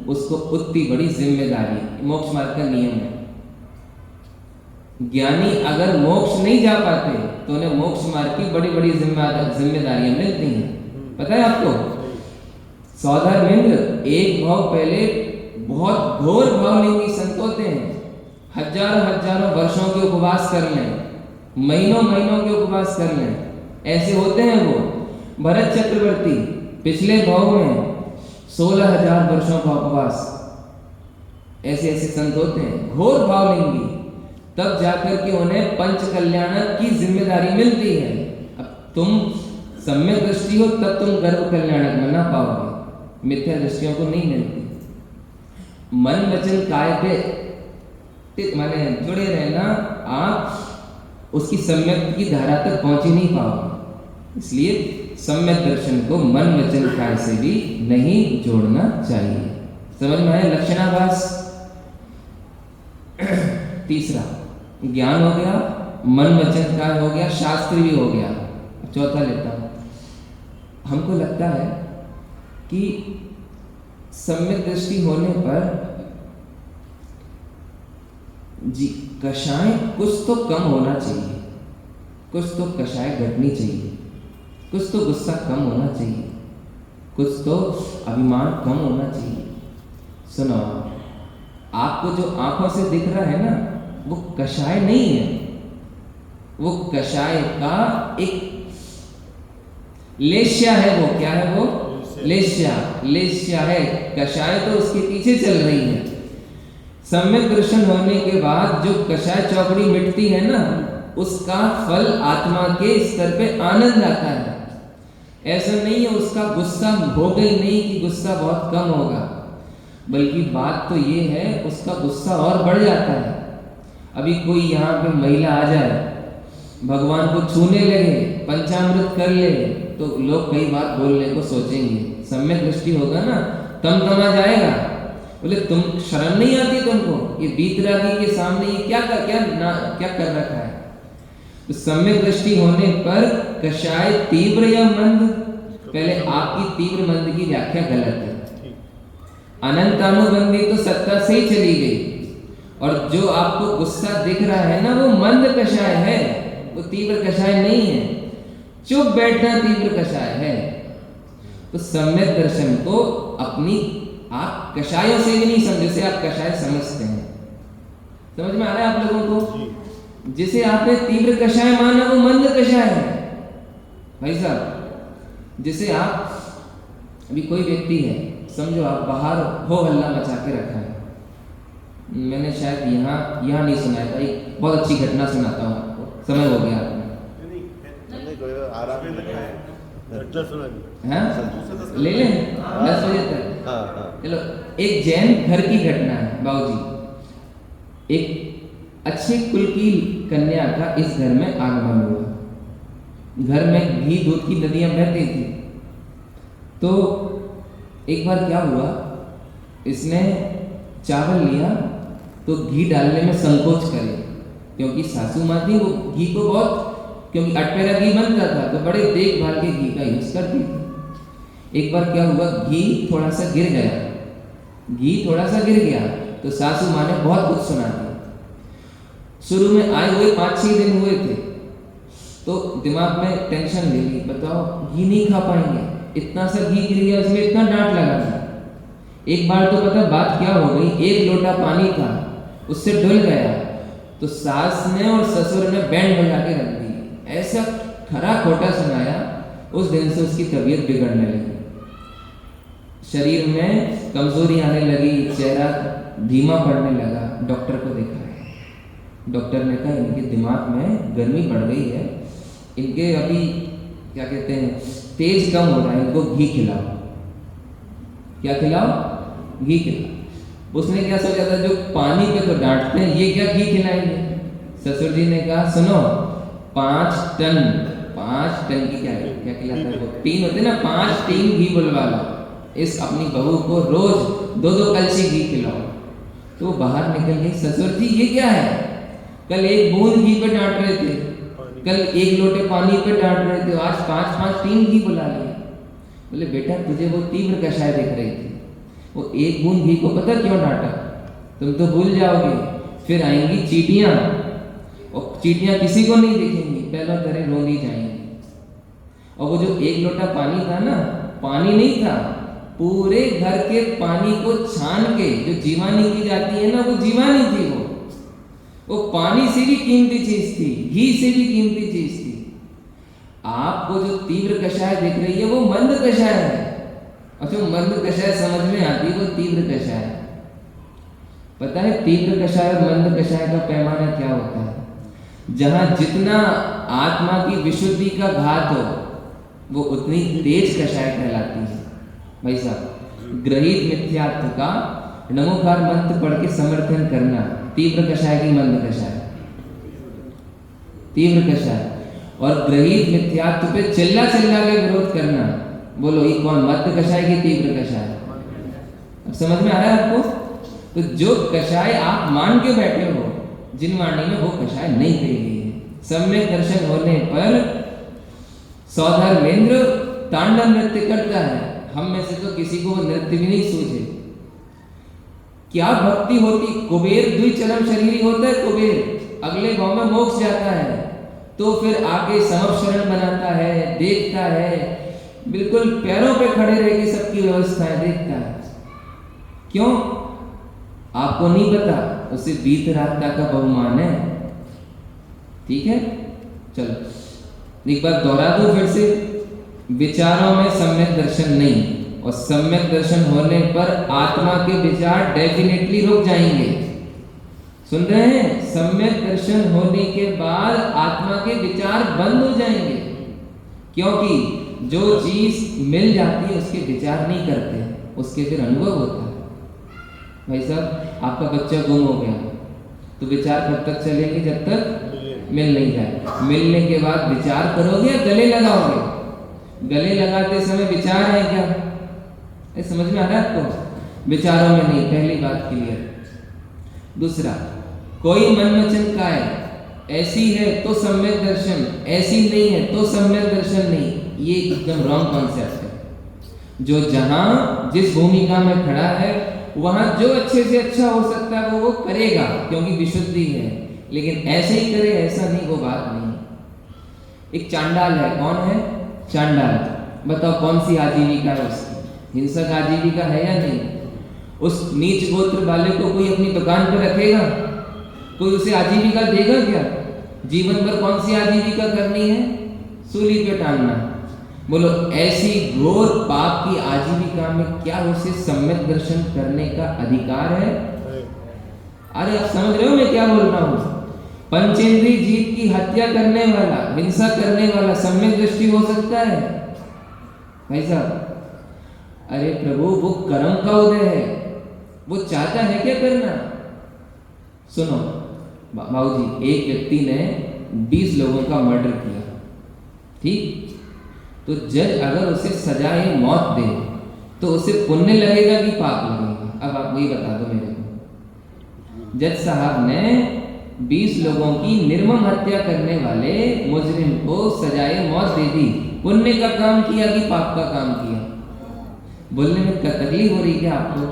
उसको उतनी बड़ी जिम्मेदारी, मोक्ष मार्ग का नियम है। ज्ञानी अगर मोक्ष नहीं जा पाते तो उन्हें मोक्ष मार्ग की बड़ी बड़ी जिम्मेदारियां मिलती हैं। पता है आपको? सौधर्मेंद्र एक भाव पहले बहुत घोर भावलिंगी संत होते हैं, हजारों वर्षों के उपवास कर लें, महीनों के उपवास कर लें, ऐसे होते हैं वो। भरत चक्रवर्ती पिछले भाव में 16,000 वर्षों का उपवास, ऐसे संत होते हैं घोर भावलिंगी, तब जाकर के उन्हें पंच कल्याणक की जिम्मेदारी मिलती है। अब तुम सम्यक दृष्टि हो तब तुम गर्भ कल्याणक बना पाओगे, मिथ्या दृष्टियों को नहीं मिलती। मन वचन काय पे माने जुड़े रहना, आप उसकी सम्यक की धारा तक पहुंच ही नहीं पाओगे। इसलिए सम्यक दर्शन को मन वचन काय से भी नहीं जोड़ना चाहिए। समझ में आया लक्षणाभास। तीसरा ज्ञान हो गया, मन वचन काय हो गया, शास्त्र भी हो गया। चौथा लेता हूं। हमको लगता है कि सम्यक दृष्टि होने पर जी कषाय कुछ तो कम होना चाहिए, कुछ तो कषाय घटनी चाहिए, कुछ तो गुस्सा कम होना चाहिए, कुछ तो अभिमान कम होना चाहिए। सुनो, आपको जो आंखों से दिख रहा है ना, वो कषाय नहीं है, वो कषाय का एक लेश्या है। वो क्या है? वो लेश्या है। कषाय तो उसके पीछे चल रही है। सम्यक दर्शन होने के बाद जो कषाय चौकड़ी मिटती है ना, उसका फल आत्मा के स्तर पे आनंद आता है। ऐसा नहीं है उसका गुस्सा होगा ही नहीं कि गुस्सा बहुत कम होगा, बल्कि बात तो ये है उसका गुस्सा और बढ़ जाता है। अभी कोई यहाँ पे महिला आ जाए, भगवान को छूने लगे, पंचामृत कर ले, तो लोग कई बात बोलने को सोचेंगे। सम्यक दृष्टि होगा ना, तमा जाएगा, बोले तुम शर्म नहीं आती तुमको, ये बीतरागी के सामने ये क्या कर रखा है। तो सम्यक दृष्टि होने पर कषाय तीव्र या मंद, पहले आपकी तीव्र मंद की व्याख्या गलत है। अनंतानुबंधी तो सत्ता से ही चली गई, और जो आपको गुस्सा दिख रहा है ना, वो मंद कषाय है, वो तीव्र कषाय नहीं है। चुप बैठना तीव्र कषाय है। तो सम्यक दर्शन को अपनी आप कषायों से भी नहीं समझे, से आप कषाय समझते हैं। समझ में आ रहा है आप लोगों को? जिसे आपने तीव्र कषाय माना वो मंद कषाय है भाई साहब। जिसे आप, अभी कोई व्यक्ति है, समझो आप बाहर हो हल्ला मचा के रखा है। मैंने शायद यहाँ नहीं सुनाया था, एक बहुत अच्छी घटना सुनाता हूँ आपको, समय हो गया आपने ले लें 10 बजे तक। चलो, एक जैन घर की घटना है बाबूजी। एक अच्छे कुल की कन्या का इस घर में आगमन हुआ। घर में घी दूध की नदियां बहती थी। तो एक बार क्या हुआ, इसने चावल लिया तो घी डालने में संकोच करे, क्योंकि सासू माँ थी, वो घी को बहुत, क्योंकि अटपेरा घी बनता था तो बड़े देखभाल के घी का यूज करती थी। एक बार क्या हुआ, घी थोड़ा सा गिर गया तो सासू माँ ने बहुत कुछ सुना दिया। शुरू में आए हुए 5-6 दिन हुए थे, तो दिमाग में टेंशन ले ली, बताओ घी नहीं खा पाएंगे, इतना सा घी गिर गया, उसमें इतना डांट लगा था। एक बार तो पता बात क्या हो गई, 1 लोटा पानी था, उससे डुल गया, तो सास ने और ससुर ने बैंड बजा के रख दी। ऐसा खरा खोटा सुनाया, उस दिन से उसकी तबीयत बिगड़ने लगी, शरीर में कमजोरी आने लगी, चेहरा धीमा पड़ने लगा। डॉक्टर को दिखाया, डॉक्टर ने कहा इनके दिमाग में गर्मी बढ़ गई है, इनके अभी क्या कहते हैं तेज कम हो रहा है, इनको घी खिलाओ। क्या खिलाओ? घी खिलाओ। उसने क्या सोचा था, जो पानी पे तो डांटते हैं, ये क्या घी खिलाएंगे। ससुर जी ने कहा सुनो, 5 टन की क्या खिलाता है वो, टीन होते ना, 5 टीन घी बुलवा लो, इस अपनी बहू को रोज 2-2 कलछी घी खिलाओ। तो बाहर निकल गई, ससुर जी ये क्या है, कल 1 बूंद घी पे डांट रहे थे, कल 1 लोटे पानी पे डांट रहे थे, आज 5-5 टीन घी बुला लिए। बोले बेटा तुझे वो तीव्र कषाय दिख रही थी, वो 1 बूंद घी को पता क्यों डांटा, तुम तो भूल जाओगे, फिर आएंगी चींटियां, और चींटियां किसी को नहीं दिखेंगी, पहला तरह रोंदी जाएंगी। और वो जो 1 लोटा पानी था ना, पानी नहीं था, पूरे घर के पानी को छान के जो जीवानी की जाती है ना, वो जीवानी थी। वो पानी से भी कीमती चीज थी, घी से भी कीमती चीज थी। आपको जो तीव्र कषाय दिख रही है वो मंद कषाय है, और जो मंद कषाय समझ में आती है वो तीव्र कषाय है। पता है तीव्र कषाय और मंद कषाय का पैमाना क्या होता है? जहां जितना आत्मा की विशुद्धि का घात हो, वो उतनी तेज कषाय कहलाती है। भाई साहब, ग्रहित मिथ्यात्व का नमोकार मंत्र पढ़ के समर्थन करना, तीव्र कषाय की मंद कषाय, तीव्र कषाय। और ग्रहित मिथ्यात्व पे चिल्ला चिल्ला के विरोध करना। बोलो ये कौन, मध्य कषाय की तीव्र कषाय? अब समझ में आ रहा है आपको? तो जो कषाय आप मान के बैठे हो जिन वाणी में, वो कषाय नहीं कही गई है। सम्यक दर्शन होने पर सौधर्मेंद्र तांडव नृत्य करता है। हम में से तो किसी को वो नृत्य भी नहीं सूझे। क्या भक्ति होती! कुबेर द्विचरम शरीरी होता है। कुबेर अगले गांव में मोक्ष जाता है तो फिर आगे समशरण बनाता है, देखता है, बिल्कुल पैरों पे खड़े रह के सबकी व्यवस्थाएं देखता है। क्यों? आपको नहीं पता, उसे वीतरागता का बहुमान है। ठीक है, चलो एक बार दोहरा दो फिर से। विचारों में सम्यक दर्शन नहीं, और सम्यक दर्शन होने पर आत्मा के विचार डेफिनेटली रुक जाएंगे। सुन रहे हैं? सम्यक दर्शन होने के बाद आत्मा के विचार बंद हो जाएंगे, क्योंकि जो चीज मिल जाती है उसके विचार नहीं करते, उसके फिर अनुभव होता है। भाई साहब, आपका बच्चा गुम हो गया तो विचार कब तक चलेंगे? जब तक मिल नहीं जाए। मिलने के बाद विचार करोगे या गले लगाओगे? गले लगाते समय विचार है क्या? समझ में आ रहा है आपको? विचारों में नहीं, पहली बात क्लियर। दूसरा, कोई मन वचन काय ऐसी है तो सम्यक दर्शन, ऐसी नहीं है तो सम्यक दर्शन नहीं, ये एकदम रॉन्ग कॉन्सेप्ट है। जो जहां जिस भूमिका में खड़ा है वहां जो अच्छे से अच्छा हो सकता है वो करेगा, क्योंकि विशुद्धि है। लेकिन ऐसे ही करे ऐसा नहीं, वो बात नहीं। एक चांडाल है, कौन है? चांडाल। बताओ कौन सी आजीविका है उसकी? हिंसक आजीविका है या नहीं? उस नीच गोत्र वाले को कोई अपनी दुकान पर रखेगा? कोई उसे आजीविका देगा क्या? जीवन भर कौन सी आजीविका करनी है? सूली पे टांगना। बोलो ऐसी घोर पाप की आजीविका में क्या उसे सम्यक दर्शन करने का अधिकार है? अरे आप समझ रहे हो मैं क्या बोल रहा हूं? पंचेंद्रिय जीव की हत्या करने वाला, हिंसा करने वाला सम्यक दृष्टि हो सकता है? भाई साहब, अरे प्रभु, वो कर्म का उदय है, वो चाहता है क्या करना? सुनो बाबूजी, एक व्यक्ति ने 20 लोगों का मर्डर किया, ठीक? तो जज अगर उसे सजाए मौत दे तो उसे पुण्य लगेगा कि पाप लगेगा? अब आप वही बता दो मेरे को। जज साहब ने 20 लोगों की निर्मम हत्या करने वाले मुजरिम को सजाए मौत दे दी। पुण्य का काम किया कि पाप का काम किया? बोलने में तकलीफ हो रही क्या आपको?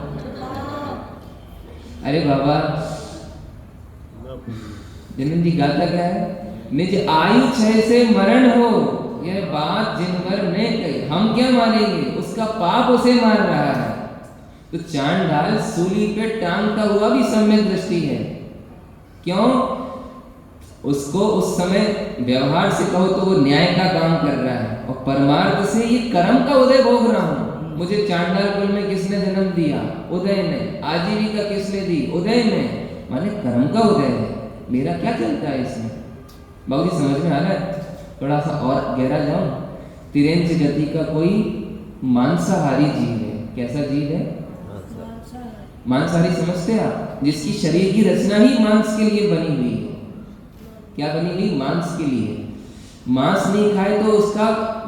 अरे बाबा, जनन जी गाता क्या है? निज आयु क्षय से मरण हो, यह बात जिनवर ने कही, हम क्या मानेंगे? उसका पाप उसे मार रहा है। तो चांडाल सूली पे टांगता हुआ भी सम्यक दृष्टि है। क्यों? उसको उस समय व्यवहार से कहो तो वो न्याय का काम कर रहा है, और परमार्थ से ये कर्म का उदय भोग रहा हूं। मुझे चांडाल कुल में किसने जन्म दिया? उदय ने। आजीविका किसने दी? उदय ने। माने कर्म का उदय है। मेरा क्या चलता है इसमें? बाबूजी समझ में आ रहा है? थोड़ा सा और गहरा जाऊं। तिरेंच गति का कोई मांसाहारी जीव है। कैसा जीव है? मांसाहारी समझते हैं आप? जिसकी शरीर की रचना ही मांस के लिए बनी हुई है। क्या बनी हुई? मांस के लिए। मांस नहीं खाए तो उसका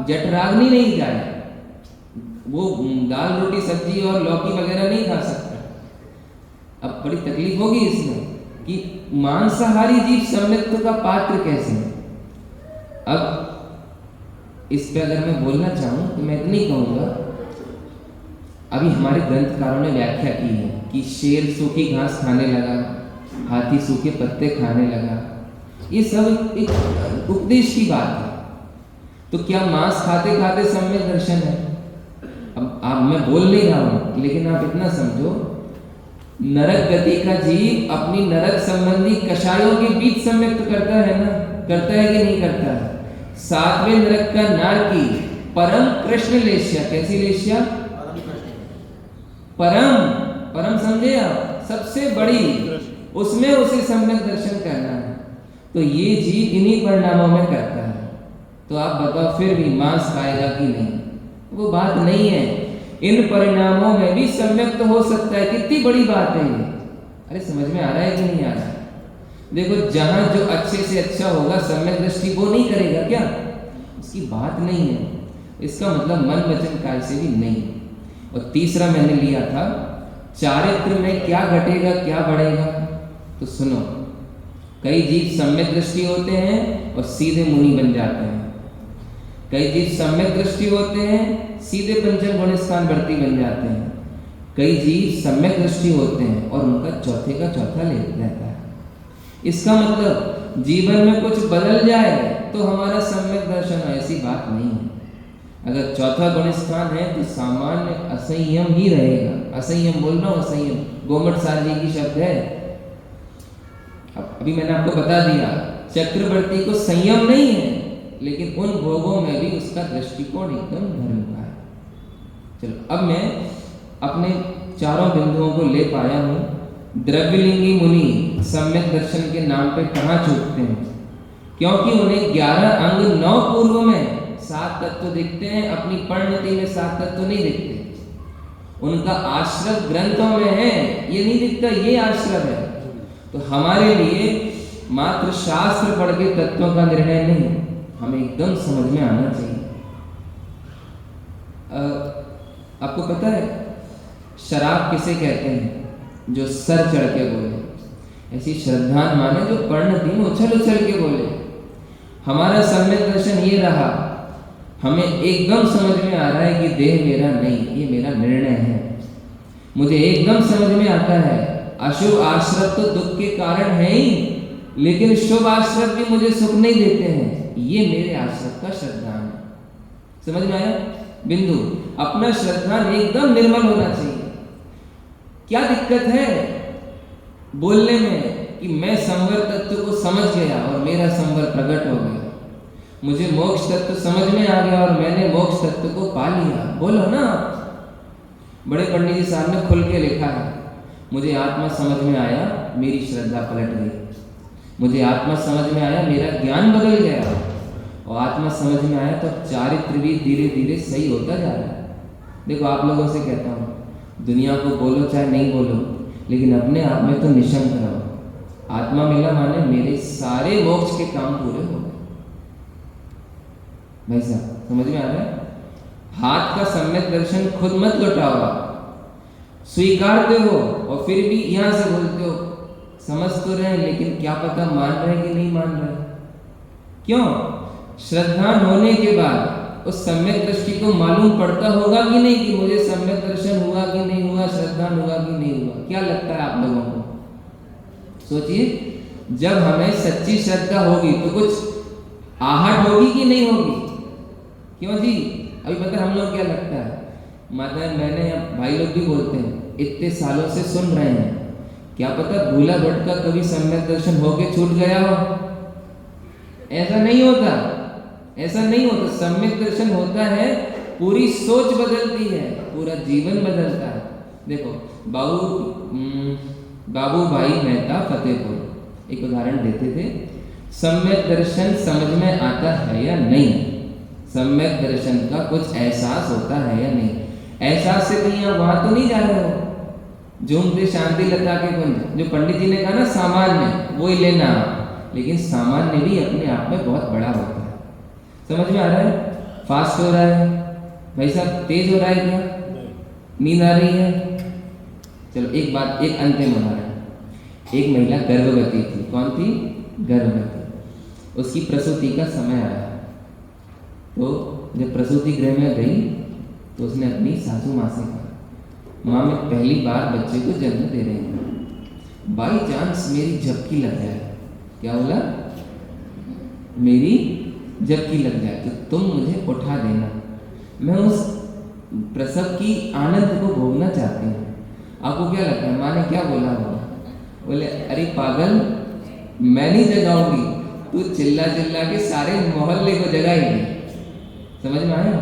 जठराग्नि नहीं जाए, वो दाल रोटी सब्जी और लौकी वगैरह नहीं खा सकता। अब बड़ी तकलीफ होगी इसमें कि मांसाहारी जीव सम्यक्त्व का पात्र कैसे है। अब इस पे अगर मैं बोलना चाहूं तो मैं इतनी कहूंगा, अभी हमारे ग्रंथकारों ने व्याख्या की है कि शेर सूखी घास खाने लगा, हाथी सूखे पत्ते खाने लगा। ये सब एक उपदेश की बात है। तो क्या मांस खाते खाते सम्यक दर्शन है? अब आप, मैं बोल नहीं रहा हूं, लेकिन आप इतना समझो, नरक गति का जीव अपनी नरक संबंधी कषायों के बीच सम्यक्त करता है ना? करता है कि नहीं करता है? 7वें नरक का नारकी परम कृष्ण लेश्या। कैसी लेश्या? परम। परम समझे आप? सबसे बड़ी, उसमें उसे सम्यक दर्शन करना है। तो ये जीव इन्हीं परिणामों में करता है। तो आप बताओ फिर भी मांस खाएगा कि नहीं? वो बात नहीं है। इन परिणामों में भी सम्यक तो हो सकता है। कितनी बड़ी बात है ये। अरे समझ में आ रहा है कि नहीं आ रहा है? देखो, जहां जो अच्छे से अच्छा होगा सम्यक दृष्टि वो नहीं करेगा क्या? उसकी बात नहीं है। इसका मतलब मन वचन काय से भी नहीं। और तीसरा मैंने लिया था, चारित्र में क्या घटेगा क्या बढ़ेगा। तो सुनो, कई जीव सम्यक दृष्टि होते हैं और सीधे मुनि बन जाते हैं। कई जीव सम्यक दृष्टि होते हैं, सीधे पंचम गुण स्थान वर्ती बन जाते हैं। कई जीव सम्यक दृष्टि होते हैं और उनका चौथे का चौथा ले रहता है। इसका मतलब जीवन में कुछ बदल जाए तो हमारा सम्यक दर्शन, ऐसी बात नहीं है। अगर चौथा गुण स्थान है तो सामान्य असंयम ही रहेगा। असंयम बोल रहा हूँ, असंयम गोमट सार जी की शब्द है। अभी मैंने आपको बता दिया, चक्रवर्ती को संयम नहीं है, लेकिन उन भोगों में भी उसका दृष्टिकोण एकदम धर्म का है। चलो, अब मैं अपने चारों बिंदुओं को ले पाया हूँ। द्रव्यलिंगी मुनि सम्यक दर्शन के नाम पे कहाँ चूकते हैं? क्योंकि उन्हें 11 अंग 9 पूर्व में 7 तत्व दिखते हैं, अपनी परिणति में 7 तत्व नहीं दिखते। उनका आश्रव ग्रंथों में है, ये नहीं दिखता, ये आश्रव है। तो हमारे लिए मात्र शास्त्र पढ़ के तत्वों का निर्णय नहीं, हमें एकदम समझ में आना चाहिए। आपको पता है शराब किसे कहते हैं? जो सर चढ़ के बोले, ऐसी श्रद्धान माने जो परिणति में उछल उछल के बोले। हमारा सम्यक दर्शन ये रहा, हमें एकदम समझ में आ रहा है कि देह मेरा नहीं, ये मेरा निर्णय है। मुझे एकदम समझ में आता है अशुभ आश्रव तो दुख के कारण है ही, लेकिन शुभ आश्रव भी मुझे सुख नहीं देते हैं, ये मेरे आश्रव का श्रद्धान है। समझ में आया बिंदु? अपना श्रद्धान एकदम निर्मल होना चाहिए। क्या दिक्कत है बोलने में कि मैं संवर तत्व को समझ गया और मेरा संवर प्रकट हो गया, मुझे मोक्ष तत्व समझ में आ गया और मैंने मोक्ष तत्व को पा लिया। बोलो ना, बड़े पंडित जी साहब ने खुल के लिखा है, मुझे आत्मा समझ में आया, मेरी श्रद्धा पलट गई। मुझे आत्मा समझ में आया, मेरा ज्ञान बदल गया। और आत्मा समझ में आया तो चारित्र भी धीरे धीरे सही होता जा रहा है। देखो, आप लोगों से कहता हूँ, दुनिया को बोलो चाहे नहीं बोलो, लेकिन अपने आप में तो निशंक रहो। आत्मा मिला माने मेरे सारे मोक्ष के काम पूरे हो गए। भाई साहब, समझ में आ रहा है? हाथ का सम्यक दर्शन खुद मत लौटाओ। स्वीकारते हो और फिर भी यहां से बोलते हो समझ तो रहे, लेकिन क्या पता मान रहे कि नहीं मान रहे। क्यों? श्रद्धान होने के बाद उस सम्यक दृष्टि को मालूम पड़ता होगा कि नहीं कि मुझे सम्यक दर्शन हुआ कि नहीं हुआ, श्रद्धान हुआ कि नहीं हुआ। क्या लगता है आप लोगों को? सोचिए, जब हमें सच्ची श्रद्धा होगी तो कुछ आहट होगी कि नहीं होगी? क्यों जी? अभी पता हम लोग क्या लगता है, माता मैंने भाई लोग भी बोलते हैं, इतने सालों से सुन रहे हैं, क्या पता भूला भटका कभी सम्यक दर्शन होके छूट गया हो। ऐसा नहीं होता, ऐसा नहीं होता। सम्यक दर्शन होता है, पूरी सोच बदलती है, पूरा जीवन बदलता है। देखो, बाबू भाई मेहता फतेहपुर एक उदाहरण देते थे, सम्यक दर्शन समझ में आता है या नहीं, सम्यक दर्शन का कुछ एहसास होता है या नहीं। एहसास से कहीं आप वहां तो नहीं जा रहे हो झूमते शांति लता के कुंज, जो पंडित जी ने कहा ना सामान्य, वो ही लेना। लेकिन सामान्य भी अपने आप में बहुत बड़ा होता है। समझ में आ रहा है? फास्ट हो रहा है भाई साहब, तेज हो रहा है क्या? नींद आ रही है? चलो एक बात, एक अंतिम उदाहरण। एक महिला गर्भवती थी। कौन थी? गर्भवती। उसकी प्रसूति का समय आया, तो जब प्रसूति गृह में गई तो उसने अपनी सासू माँ से कहा, माँ मैं पहली बार बच्चे को जन्म दे रही हूँ, बाई चांस मेरी झपकी लग जाए। क्या बोला? मेरी झपकी लग जाए तो तुम मुझे उठा देना, मैं उस प्रसव की आनंद को भोगना चाहती हूँ। आपको क्या लगता है माँ ने क्या बोला होगा? बोले अरे पागल, मैं नहीं जगाऊंगी, तू चिल्ला चिल्ला के सारे मोहल्ले को जगाएगी। समझ में आया?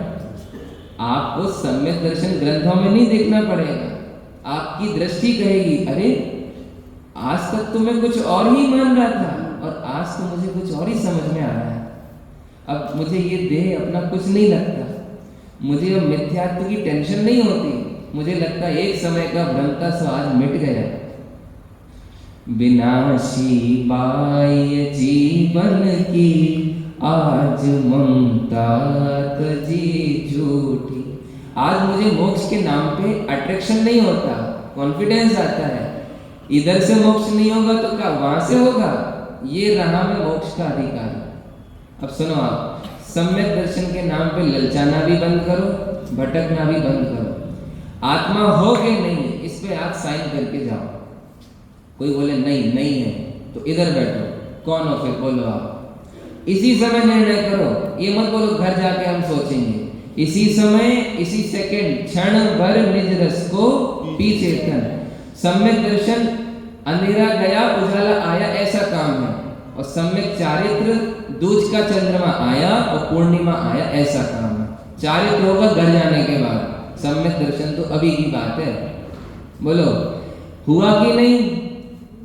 आपको सम्यक दर्शन ग्रंथों में नहीं देखना पड़ेगा, आपकी दृष्टि कहेगी अरे आज तक तो मैं कुछ और ही मान रहा था और आज तो मुझे कुछ और ही समझ में आ रहा है। अब मुझे ये देह अपना कुछ नहीं लगता, मुझे अब मिथ्यात्व की टेंशन नहीं होती, मुझे लगता एक समय का भ्रम था सो आज मिट गया। विनाशी बाह्य जीवन की आज ममता तजी झूठी। आज मुझे मोक्ष के नाम पे अट्रैक्शन नहीं होता, कॉन्फिडेंस आता है। इधर से मोक्ष नहीं होगा तो क्या वहां से होगा? ये रहा मैं मोक्ष का अधिकारी। अब सुनो आप, सम्यक दर्शन के नाम पे ललचाना भी बंद करो, भटकना भी बंद करो। आत्मा हो कि नहीं, इस पे आप साइन करके जाओ। कोई बोले नहीं नहीं है तो इधर बैठो, कौन हो फिर बोलो आप। इसी समय निर्णय करो, ये मत बोलो घर जाके हम सोचेंगे। इसी समय, इसी सेकंड, क्षण भर निज रस को पी चेतन। सम्यक दर्शन अंधेरा गया उजाला आया ऐसा काम है, और सम्यक चारित्र दूज का चंद्रमा आया और पूर्णिमा आया ऐसा काम है। चारित्र होगा घर जाने के बाद, सम्यक दर्शन तो अभी की बात है। बोलो हुआ कि नहीं?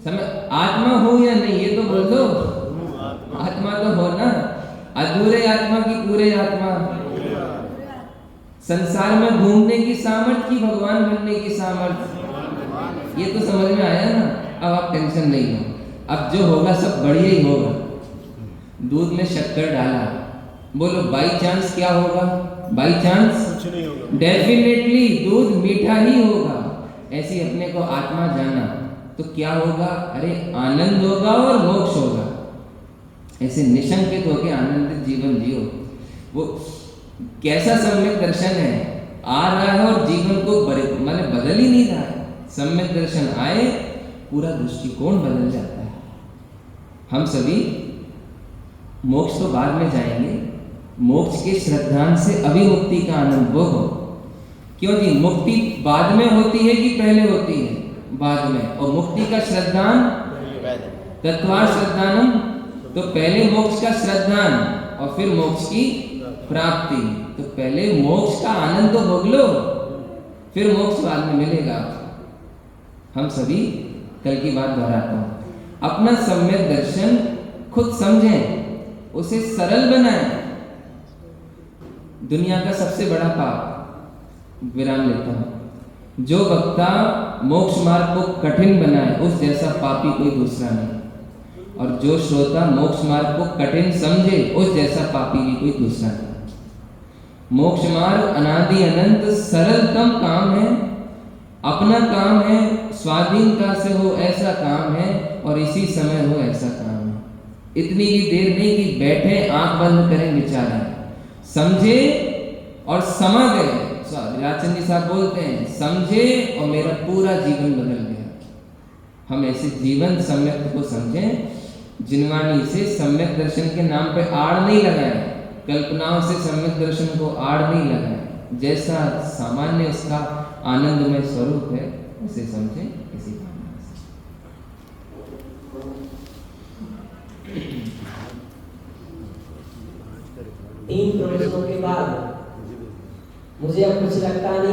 समय आत्मा हो या नहीं ये तो बोल दो। आत्मा तो हो ना, अधूरे आत्मा की पूरे आत्मा। संसार में घूमने की सामर्थ की भगवान बनने की सामर्थ, ये तो समझ में आया ना। अब आप टेंशन नहीं लो, अब जो होगा सब बढ़िया ही होगा। दूध में शक्कर डाला, बोलो बाई चांस क्या होगा? बाई चांस कुछ नहीं होगा, डेफिनेटली दूध मीठा ही होगा। ऐसी अपने को आत्मा जाना तो क्या होगा? अरे आनंद होगा और मोक्ष होगा। ऐसे निशंकित होकर आनंदित जीवन जियो। वो कैसा सम्यक दर्शन है, आ रहा है और जीवन को माने बदल ही नहीं रहा है। सम्यक दर्शन आए, पूरा दृष्टिकोण बदल जाता है। हम सभी मोक्ष तो बाद में जाएंगे, मोक्ष के श्रद्धांत से अभी मुक्ति का आनंद वो हो। क्यों जी? मुक्ति बाद में होती है कि पहले होती है? बाद में। और मुक्ति का श्रद्धान तत्वा श्रद्धानम, तो पहले मोक्ष का श्रद्धान और फिर मोक्ष की प्राप्ति। तो पहले मोक्ष का आनंद तो भोग लो, फिर मोक्ष बाद में मिलेगा। हम सभी कल की बात दोहराता हूं, अपना सम्यक दर्शन खुद समझें, उसे सरल बनाएं। दुनिया का सबसे बड़ा पाप, विराम लेता हूं, जो वक्ता मोक्ष मार्ग को कठिन बनाए उस जैसा पापी कोई दूसरा नहीं, और जो श्रोता मोक्ष मार्ग को कठिन समझे उस जैसा पापी भी कोई दूसरा नहीं। मोक्ष मार्ग अनादि अनंत सरलतम काम है, अपना काम है, स्वाधीनता से हो ऐसा काम है, और इसी समय हो ऐसा काम है। इतनी भी देर नहीं कि बैठे आंख बंद करें विचारें, समझे और समा गए। राजचंद्र जी साहब बोलते हैं समझे और मेरा पूरा जीवन बदल गया। हम ऐसे जीवन सम्यक को समझें, जिनवानी से सम्यक दर्शन के नाम पे आड़ नहीं लगाएं, कल्पनाओं से सम्यक दर्शन को आड़ नहीं लगाएं। जैसा सामान्य उसका आनंदमय स्वरूप है उसे समझें इसी भावना से। 3 प्रवचनों के बाद मुझे अब कुछ लगता नहीं।